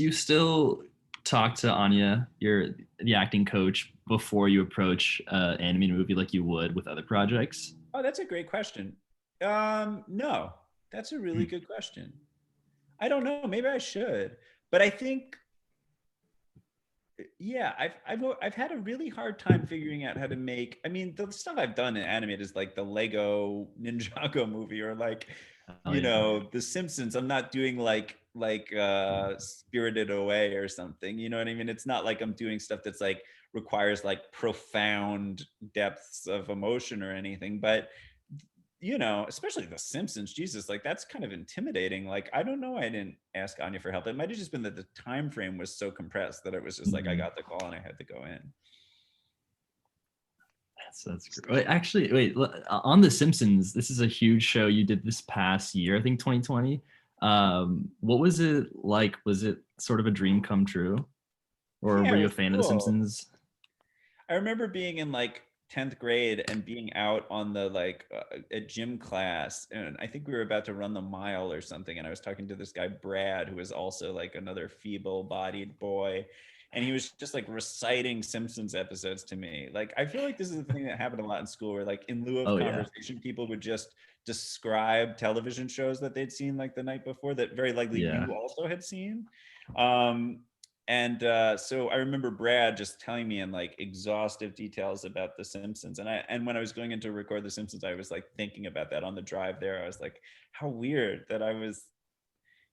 you still talk to Anya, the acting coach, before you approach an animated movie like you would with other projects? Oh, that's a great question. No, that's a really good question. I don't know. Maybe I should, but I think, yeah, I've had a really hard time figuring out how to make. I mean, the stuff I've done in animated is like the Lego Ninjago movie or like, The Simpsons. I'm not doing like Spirited Away or something. You know what I mean? It's not like I'm doing stuff that's like requires like profound depths of emotion or anything, but you know, especially The Simpsons, Jesus, like that's kind of intimidating. Like, I don't know, I didn't ask Anya for help. It might have just been that the time frame was so compressed that it was just like I got the call and I had to go in. That's great. Wait, actually, on The Simpsons, this is a huge show you did this past year, I think 2020. What was it like? Was it sort of a dream come true? Or Yeah, were it you a was fan of The cool. Simpsons? I remember being in like 10th grade and being out on the like a gym class, and I think we were about to run the mile or something, and I was talking to this guy Brad, who was also like another feeble-bodied boy, and he was just like reciting Simpsons episodes to me. Like, I feel like this is the thing that happened a lot in school, where like in lieu of Oh, yeah. conversation, people would just describe television shows that they'd seen like the night before that very likely Yeah. you also had seen. And so I remember Brad just telling me in like exhaustive details about The Simpsons. And when I was going in to record The Simpsons, I was like thinking about that on the drive there. I was like, how weird that I was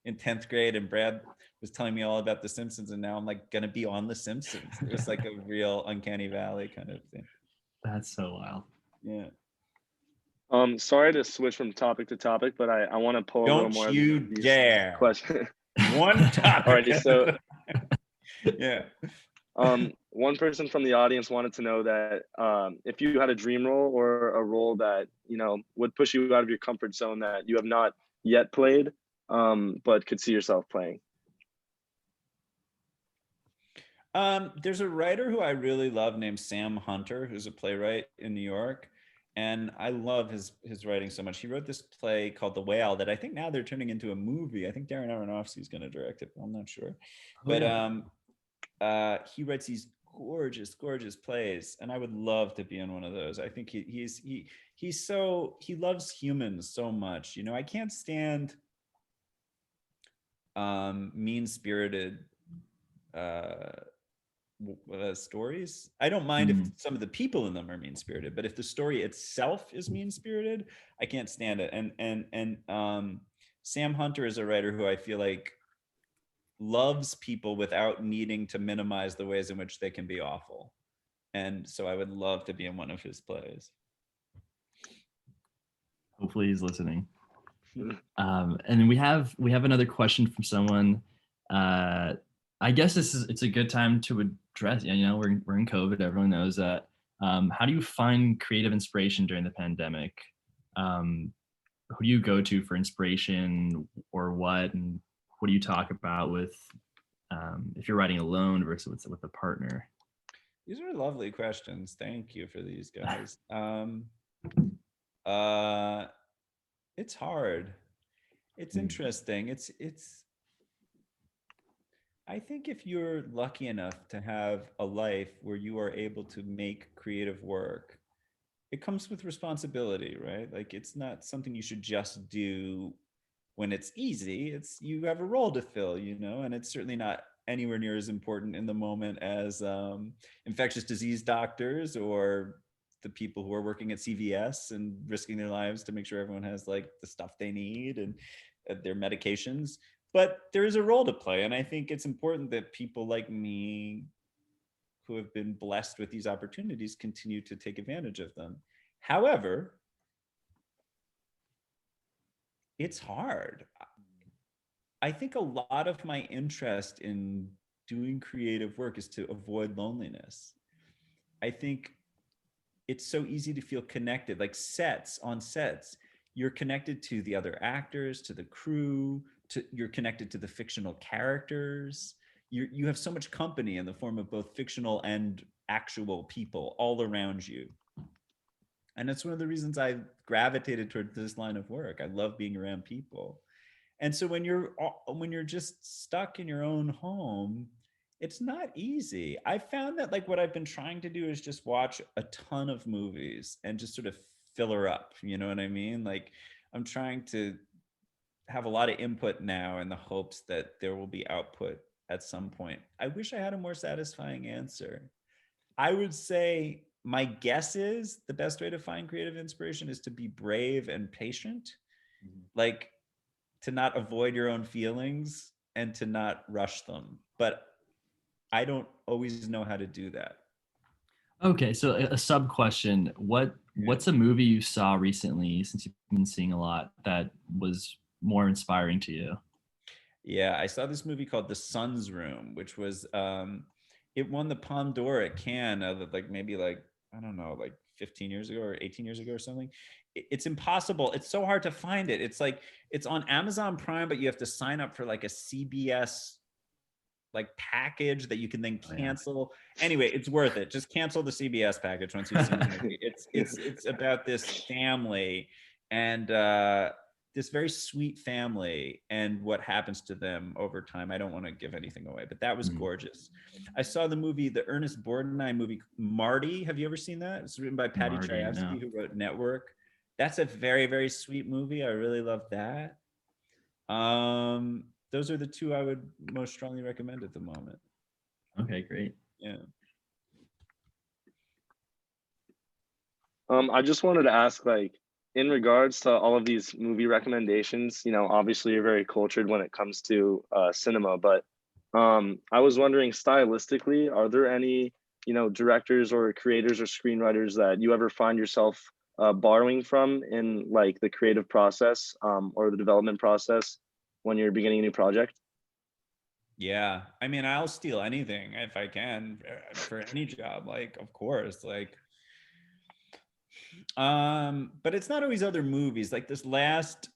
in 10th grade and Brad was telling me all about The Simpsons, and now I'm like gonna be on The Simpsons. It was like a real uncanny valley kind of thing. That's so wild. Yeah. Sorry to switch from topic to topic, but I want to pull a little Don't more you of these dare. questions. One topic. Alrighty, so yeah. one person from the audience wanted to know that if you had a dream role or a role that, you know, would push you out of your comfort zone that you have not yet played, but could see yourself playing. There's a writer who I really love named Sam Hunter, who's a playwright in New York. And I love his writing so much. He wrote this play called The Whale that I think now they're turning into a movie. I think Darren Aronofsky is going to direct it. I'm not sure. But he writes these gorgeous, gorgeous plays, and I would love to be in one of those. I think he loves humans so much. You know, I can't stand mean-spirited stories. I don't mind if some of the people in them are mean-spirited, but if the story itself is mean-spirited, I can't stand it. And Sam Hunter is a writer who I feel like loves people without needing to minimize the ways in which they can be awful. And so I would love to be in one of his plays. Hopefully he's listening. And we have another question from someone. I guess it's a good time to address. You know, we're in COVID. Everyone knows that. How do you find creative inspiration during the pandemic? Who do you go to for inspiration, or what? And what do you talk about with if you're writing alone versus with a partner? These are lovely questions. Thank you for these guys. It's hard. It's interesting. It's I think if you're lucky enough to have a life where you are able to make creative work, it comes with responsibility, right? Like, it's not something you should just do when it's easy. It's, you have a role to fill, you know, and it's certainly not anywhere near as important in the moment as infectious disease doctors or the people who are working at CVS and risking their lives to make sure everyone has like the stuff they need and their medications. But there is a role to play. And I think it's important that people like me who have been blessed with these opportunities continue to take advantage of them. However, it's hard. I think a lot of my interest in doing creative work is to avoid loneliness. I think it's so easy to feel connected, like on sets, you're connected to the other actors, to the crew, you're connected to the fictional characters. You have so much company in the form of both fictional and actual people all around you. And that's one of the reasons I gravitated toward this line of work. I love being around people. And so when you're just stuck in your own home, it's not easy. I found that like what I've been trying to do is just watch a ton of movies and just sort of fill her up. You know what I mean? Like, I'm trying to have a lot of input now in the hopes that there will be output at some point. I wish I had a more satisfying answer. I would say my guess is the best way to find creative inspiration is to be brave and patient. Like, to not avoid your own feelings and to not rush them. But I don't always know how to do that. Okay, so a sub question. What's a movie you saw recently, since you've been seeing a lot, that was more inspiring to you? Yeah, I saw this movie called The Sun's Room, which was it won the Palme d'Or at Cannes, like maybe like I don't know, like 15 years ago or 18 years ago or something. It's impossible. It's so hard to find it. It's like it's on Amazon Prime, but you have to sign up for like a CBS like package that you can then Oh, yeah. cancel. Anyway, it's worth it. Just cancel the CBS package once you've seen the movie. It's about this family and this very sweet family and what happens to them over time. I don't want to give anything away, but that was Mm. gorgeous. I saw the movie, the Ernest Borgnine movie, Marty. Have you ever seen that? It's written by Patty Marty, Chayefsky, no. who wrote Network. That's a very, very sweet movie. I really love that. Those are the two I would most strongly recommend at the moment. Okay, great. Yeah. I just wanted to ask, like, in regards to all of these movie recommendations, obviously you're very cultured when it comes to cinema, but I was wondering stylistically, are there any, directors or creators or screenwriters that you ever find yourself borrowing from in like the creative process or the development process when you're beginning a new project? Yeah. I mean, I'll steal anything if I can for any job, like, of course, like, but it's not always other movies. Like this last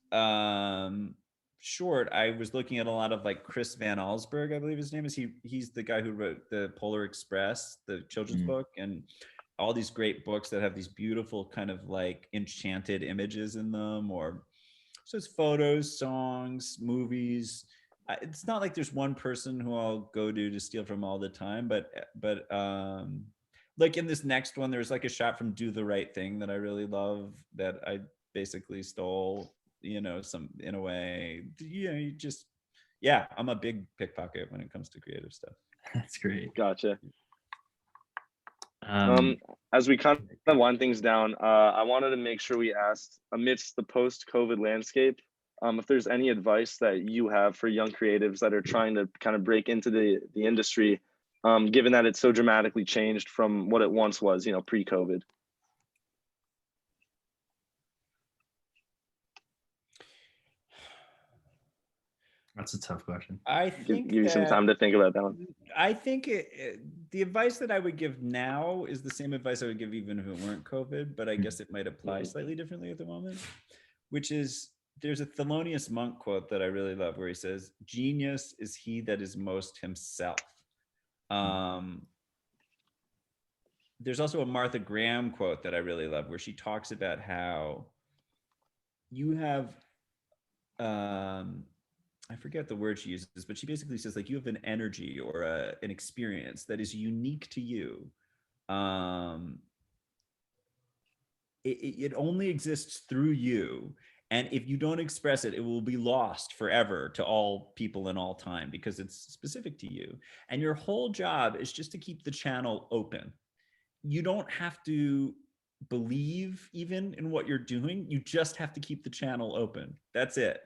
short, I was looking at a lot of like Chris Van Allsburg, I believe his name is. He's the guy who wrote the Polar Express, the children's Mm. book, and all these great books that have these beautiful kind of like enchanted images in them, or so it's photos, songs, movies. It's not like there's one person who I'll go to steal from all the time, but like in this next one, there's like a shot from Do the Right Thing that I really love that I basically stole, some in a way. You just, yeah, I'm a big pickpocket when it comes to creative stuff. That's great. Gotcha. Um, As we kind of wind things down, I wanted to make sure we asked, amidst the post-COVID landscape, if there's any advice that you have for young creatives that are trying to kind of break into the industry, given that it's so dramatically changed from what it once was, pre-COVID. that's a tough question. I Give think you some that time to think about that one. I think the advice that I would give now is the same advice I would give even if it weren't COVID, but I guess it might apply slightly differently at the moment, which is there's a Thelonious Monk quote that I really love where he says, "Genius is he that is most himself." Um, there's also a Martha Graham quote that I really love where she talks about how you have I forget the word she uses, but she basically says like you have an energy or an experience that is unique to you. Um, it only exists through you, and if you don't express it, it will be lost forever to all people in all time because it's specific to you. And your whole job is just to keep the channel open. You don't have to believe even in what you're doing. You just have to keep the channel open. That's it.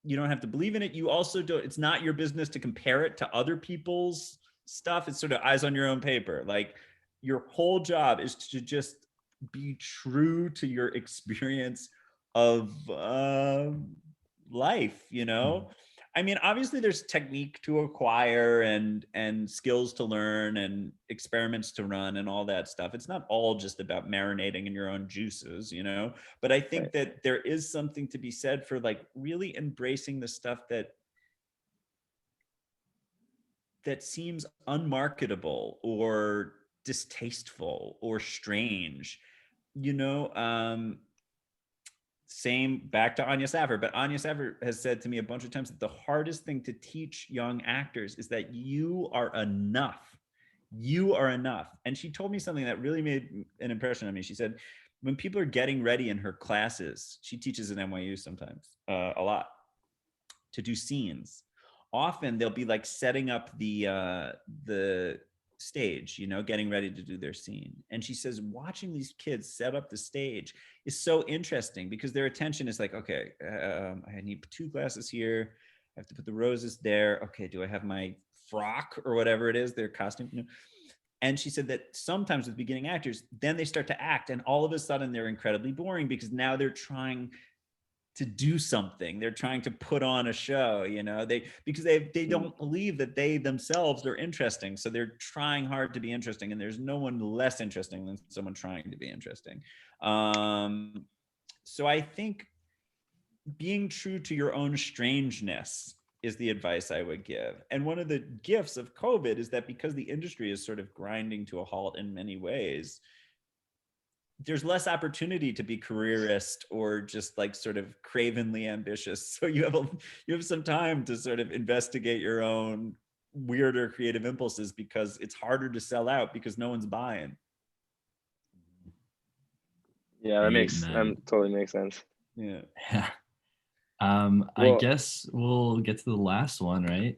You don't have to believe in it. You also don't, it's not your business to compare it to other people's stuff. It's sort of eyes on your own paper. Like your whole job is to just be true to your experience of life, I mean, obviously there's technique to acquire and skills to learn and experiments to run and all that stuff. It's not all just about marinating in your own juices, but I think Right. that there is something to be said for like really embracing the stuff that seems unmarketable or distasteful or strange, you know same back to Anya Saver, but Anya Saver has said to me a bunch of times that the hardest thing to teach young actors is that you are enough. You are enough. And she told me something that really made an impression on me. She said, when people are getting ready in her classes, she teaches at NYU sometimes, a lot, to do scenes. Often they'll be like setting up the stage, getting ready to do their scene. And she says, watching these kids set up the stage is so interesting because their attention is like, okay, I need 2 glasses here. I have to put the roses there. Okay, do I have my frock or whatever it is, their costume? And she said that sometimes with beginning actors, then they start to act, and all of a sudden they're incredibly boring because now they're trying to do something. They're trying to put on a show, because they don't believe that they themselves are interesting. So they're trying hard to be interesting, and there's no one less interesting than someone trying to be interesting. So I think being true to your own strangeness is the advice I would give. And one of the gifts of COVID is that because the industry is sort of grinding to a halt in many ways, there's less opportunity to be careerist or just like sort of cravenly ambitious. So you have some time to sort of investigate your own weirder creative impulses, because it's harder to sell out because no one's buying. Yeah, that totally makes sense. Yeah. Yeah. Well- I guess we'll get to the last one, right?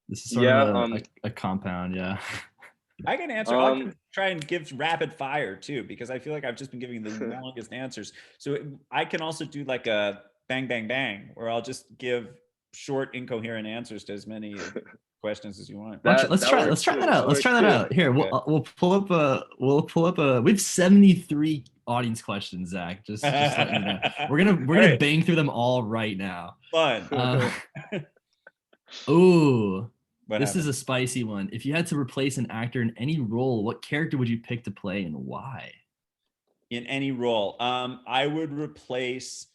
This is sort Yeah, of a compound, yeah. I can answer. I can try and give rapid fire too, because I feel like I've just been giving the longest answers. So I can also do like a bang, bang, bang, where I'll just give short, incoherent answers to as many questions as you want. Let's try that out. Let's try that out. Here, we'll pull up a. We have 73 audience questions, Zach. Just letting you know. We're gonna bang through them all right now. Fun. Ooh. What This happened? is a spicy one. If you had to replace an actor in any role, what character would you pick to play and why? In any role. I would replace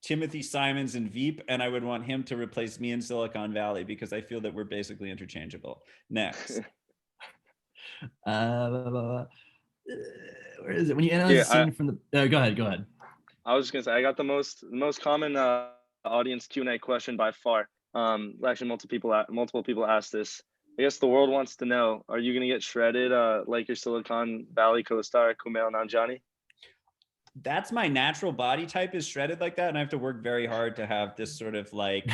Timothy Simons in Veep, and I would want him to replace me in Silicon Valley, because I feel that we're basically interchangeable. Next. Where is it? When you analyze the scene from the go ahead. I was just gonna say I got the most common audience Q&A question by far. Actually, multiple people asked this. I guess the world wants to know: are you gonna get shredded like your Silicon Valley co-star Kumail Nanjiani? That's my natural body type, is shredded like that, and I have to work very hard to have this sort of like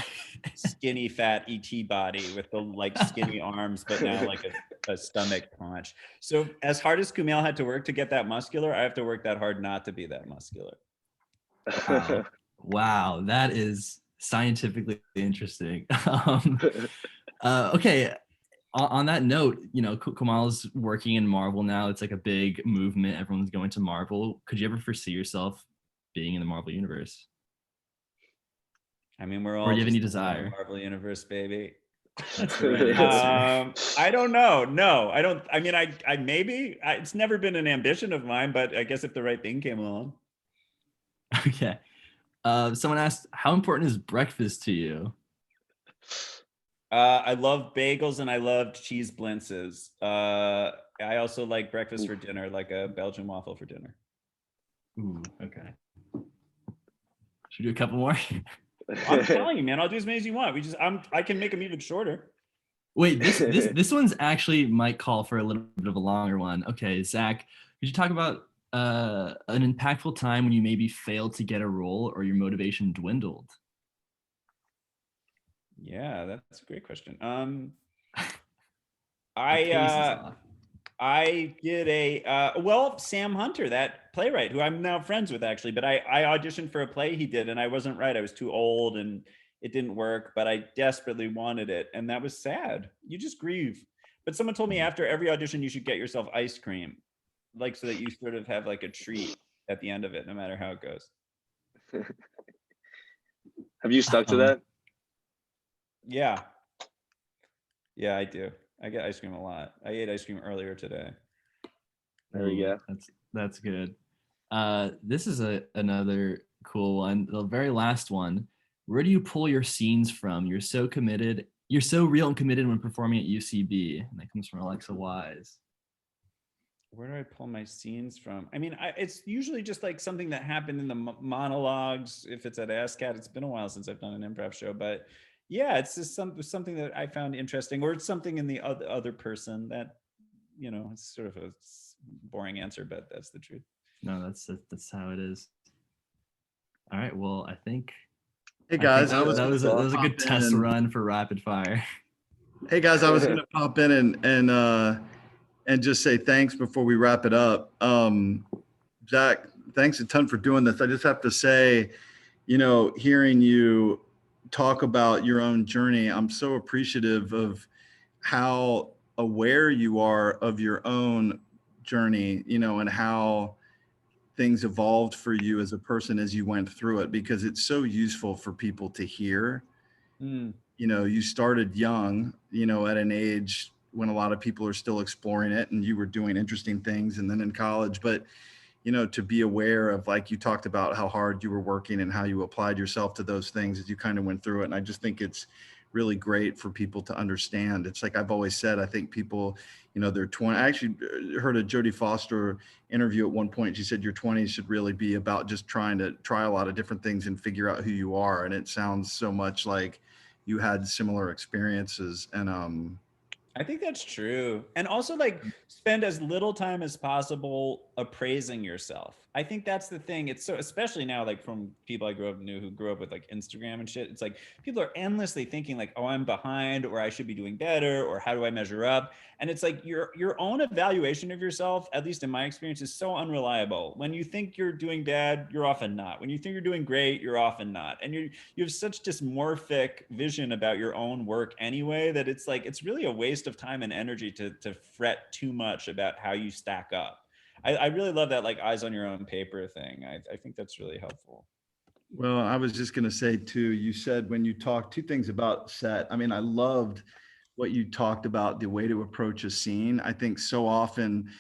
skinny fat ET body with the like skinny arms, but now like a stomach punch. So as hard as Kumail had to work to get that muscular, I have to work that hard not to be that muscular. Wow, that is scientifically interesting. Okay, on that note, Kumail's working in Marvel now. It's like a big movement. Everyone's going to Marvel. Could you ever foresee yourself being in the Marvel universe? I mean, we're all. Or do you have any just in the desire? Marvel universe, baby. That's the right answer. I don't know. No, I don't. I mean, I maybe. It's never been an ambition of mine, but I guess if the right thing came along. Okay. Someone asked, how important is breakfast to you? I love bagels and I love cheese blintzes. I also like breakfast for dinner, like a Belgian waffle for dinner. Ooh, okay. Should we do a couple more? I'm telling you, man, I'll do as many as you want. I can make them even shorter. Wait, this one's actually might call for a little bit of a longer one. Okay, Zach, could you talk about an impactful time when you maybe failed to get a role or your motivation dwindled? Yeah, that's a great question. I did Sam Hunter, that playwright who I'm now friends with actually, but I auditioned for a play he did and I wasn't right. I was too old and it didn't work, but I desperately wanted it. And that was sad. You just grieve. But someone told me after every audition, you should get yourself ice cream, like so that you sort of have like a treat at the end of it, no matter how it goes. Have you stuck to that? Yeah. Yeah, I do. I get ice cream a lot. I ate ice cream earlier today. There we go. That's good. This is another cool one. The very last one. Where do you pull your scenes from? You're so committed. You're so real and committed when performing at UCB. And that comes from Alexa Wise. Where do I pull my scenes from? I mean, it's usually just like something that happened in the monologues. If it's at ASCAT, it's been a while since I've done an improv show, but yeah, it's just something that I found interesting, or it's something in the other person that, it's sort of a boring answer, but that's the truth. No, that's how it is. All right. Well, I think. Hey guys, that was a good test run for rapid fire. Hey guys, I was going to pop in and just say thanks before we wrap it up. Zach, thanks a ton for doing this. I just have to say, hearing you talk about your own journey, I'm so appreciative of how aware you are of your own journey, you know, and how things evolved for you as a person as you went through it, because it's so useful for people to hear. Mm. You know, you started young, you know, at an age when a lot of people are still exploring it, and you were doing interesting things and then in college. But, you know, to be aware of, like you talked about how hard you were working and how you applied yourself to those things as you kind of went through it. And I just think it's really great for people to understand. It's like I've always said, I think people, you know, they're 20. I actually heard a Jodie Foster interview at one point. She said your 20s should really be about just trying to try a lot of different things and figure out who you are. And it sounds so much like you had similar experiences. And I think that's true. And also, like, spend as little time as possible appraising yourself. I think that's the thing. It's so, especially now, like from people I knew who grew up with like Instagram and shit. It's like people are endlessly thinking like, oh, I'm behind, or I should be doing better, or how do I measure up? And it's like your own evaluation of yourself, at least in my experience, is so unreliable. When you think you're doing bad, you're often not. When you think you're doing great, you're often not. And you have such dysmorphic vision about your own work anyway, that it's like it's really a waste of time and energy to fret too much about how you stack up. I really love that, like, eyes on your own paper thing. I think that's really helpful. well, I was just going to say too, you said when you talked two things about set. I mean, I loved what you talked about, the way to approach a scene. I think so often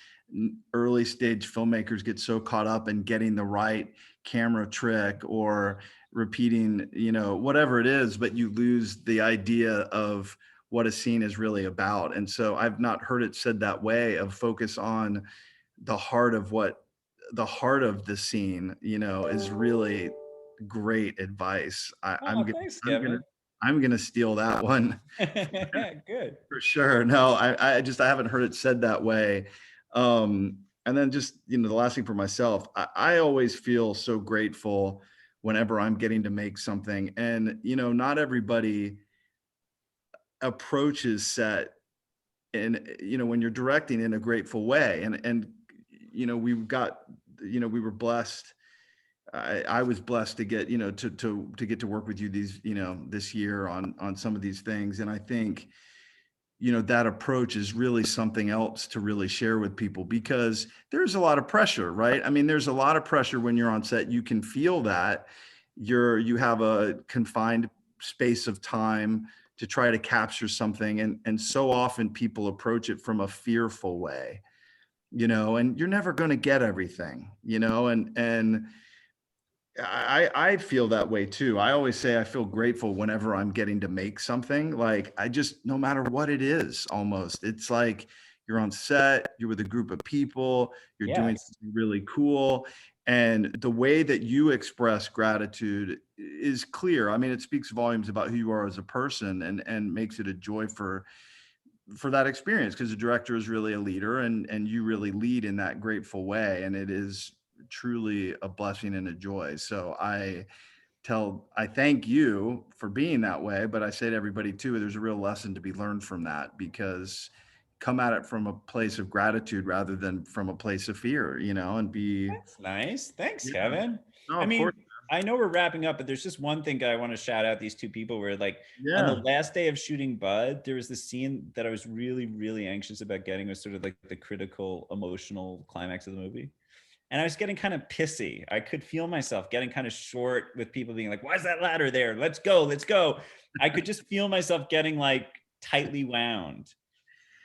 early stage filmmakers get so caught up in getting the right camera trick or repeating, you know, whatever it is, but you lose the idea of what a scene is really about. And so I've not heard it said that way, of focus on the heart of what the heart of the scene, you know, is really great advice. Oh, thanks, I'm gonna Kevin. I'm gonna steal that one Good. for sure. No, I haven't heard it said that way. And then just, you know, the last thing for myself, I always feel so grateful whenever I'm getting to make something. And, you know, not everybody approaches set and, you know, when you're directing in a grateful way. And, you know, we were blessed. I was blessed to get, you know, to get to work with you this year on some of these things. And I think, you know, that approach is really something else to really share with people, because there's a lot of pressure, right? I mean, there's a lot of pressure when you're on set. You can feel that you have a confined space of time to try to capture something. And so often people approach it from a fearful way, you know, and you're never going to get everything, you know, and I feel that way too. I always say I feel grateful whenever I'm getting to make something. Like I just, no matter what it is, almost, it's like you're on set, you're with a group of people, you're doing Yes. something really cool. And the way that you express gratitude is clear. I mean, it speaks volumes about who you are as a person, and makes it a joy for that experience, because the director is really a leader, and you really lead in that grateful way, and it is truly a blessing and a joy. So I thank you for being that way, but I say to everybody too, there's a real lesson to be learned from that, because come at it from a place of gratitude rather than from a place of fear, you know, and be, That's nice. Thanks, yeah, Kevin. no, I of course. mean, I know we're wrapping up, but there's just one thing I want to shout out these two people where, like, on the Yeah. last day of shooting Bud, there was this scene that I was really, really anxious about getting, was sort of like the critical emotional climax of the movie. And I was getting kind of pissy. I could feel myself getting kind of short with people being like, why is that ladder there? Let's go, let's go. I could just feel myself getting like tightly wound.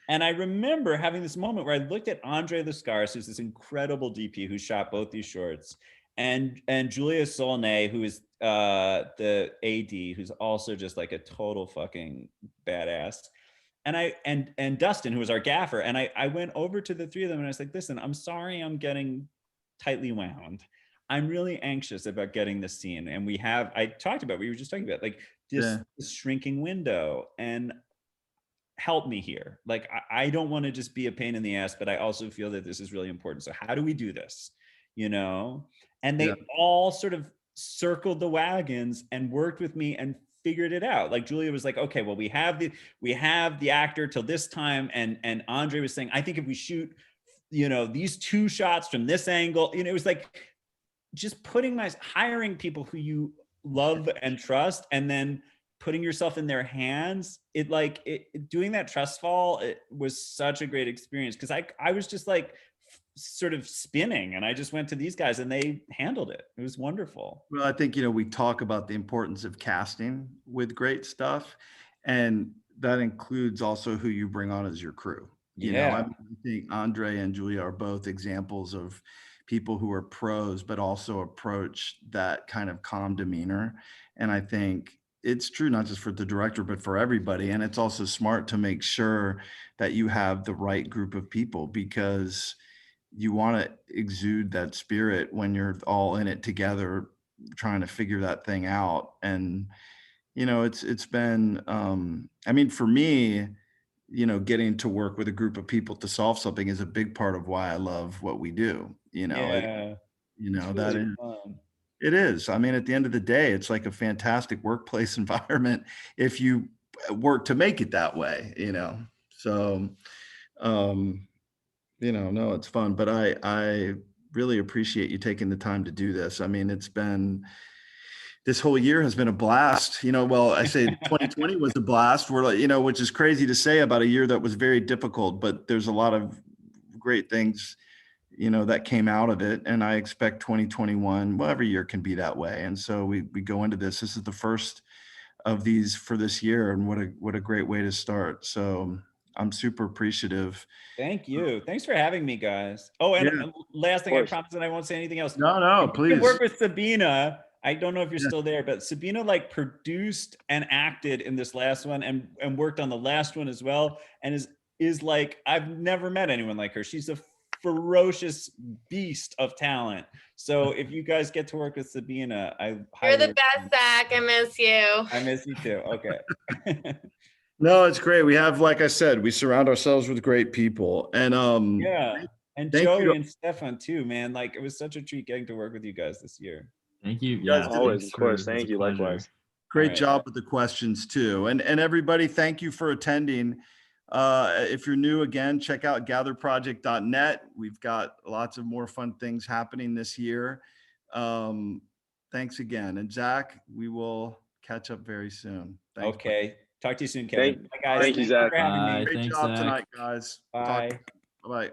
And I remember having this moment where I looked at Andre Lascaris, who's this incredible DP who shot both these shorts, and Julia Solnay, who is the AD, who's also just like a total fucking badass. And Dustin, who was our gaffer, and I went over to the three of them and I was like, listen, I'm sorry I'm getting tightly wound. I'm really anxious about getting this scene. And I talked about, we were just talking about like Yeah. this shrinking window, and help me here. Like, I don't want to just be a pain in the ass, but I also feel that this is really important. So how do we do this? You know? And they Yeah. all sort of circled the wagons and worked with me and figured it out. Like Julia was like, okay, well, we have the actor till this time. And Andre was saying, I think if we shoot, you know, these two shots from this angle, you know, it was like just hiring people who you love and trust, and then putting yourself in their hands, doing that trust fall, it was such a great experience because I was just like sort of spinning, and I just went to these guys and they handled it. It was wonderful. Well, I think, we talk about the importance of casting with great stuff, and that includes also who you bring on as your crew. I think Andre and Julia are both examples of people who are pros, but also approach that kind of calm demeanor. And I think it's true not just for the director, but for everybody. And it's also smart to make sure that you have the right group of people, because you want to exude that spirit when you're all in it together, trying to figure that thing out. And it's been I mean, for me, getting to work with a group of people to solve something is a big part of why I love what we do. Yeah, it's That really is, fun. it is. I mean, at the end of the day, it's like a fantastic workplace environment if you work to make it that way. So, um, no, it's fun, but I really appreciate you taking the time to do this. I mean, this whole year has been a blast. Well, I say 2020 was a blast. We're like, which is crazy to say about a year that was very difficult, but there's a lot of great things, that came out of it. And I expect 2021, well, every year can be that way. And so we go into this. This is the first of these for this year, and what a great way to start. So I'm super appreciative. Thank you. Thanks for having me, guys. Oh, and Yeah. last thing, I course. promise that I won't say anything else. No, You please. can work with Sabina. I don't know if you're Yeah. still there, but Sabina like produced and acted in this last one and worked on the last one as well. And is like, I've never met anyone like her. She's a ferocious beast of talent. So if you guys get to work with Sabina, I You're highly the best, Zach. I miss you. I miss you too. Okay. No, it's great. We have, like I said, we surround ourselves with great people. And Yeah. And Thank you Joey to- and Stefan too, man. Like it was such a treat getting to work with you guys this year. Thank you. guys Yeah, did- Always, thanks of course. it's a Thank you. pleasure. Likewise. great Alright. job with the questions too. And everybody, thank you for attending. If you're new, again, check out gatherproject.net. We've got lots of more fun things happening this year. Thanks again. And Zach, we will catch up very soon. Thanks. Okay. Talk to you soon, Kevin. Bye, guys. thank you, Thanks Zach. for having me. Bye. Great Thanks, job Zach. tonight, guys. Bye. Bye-bye.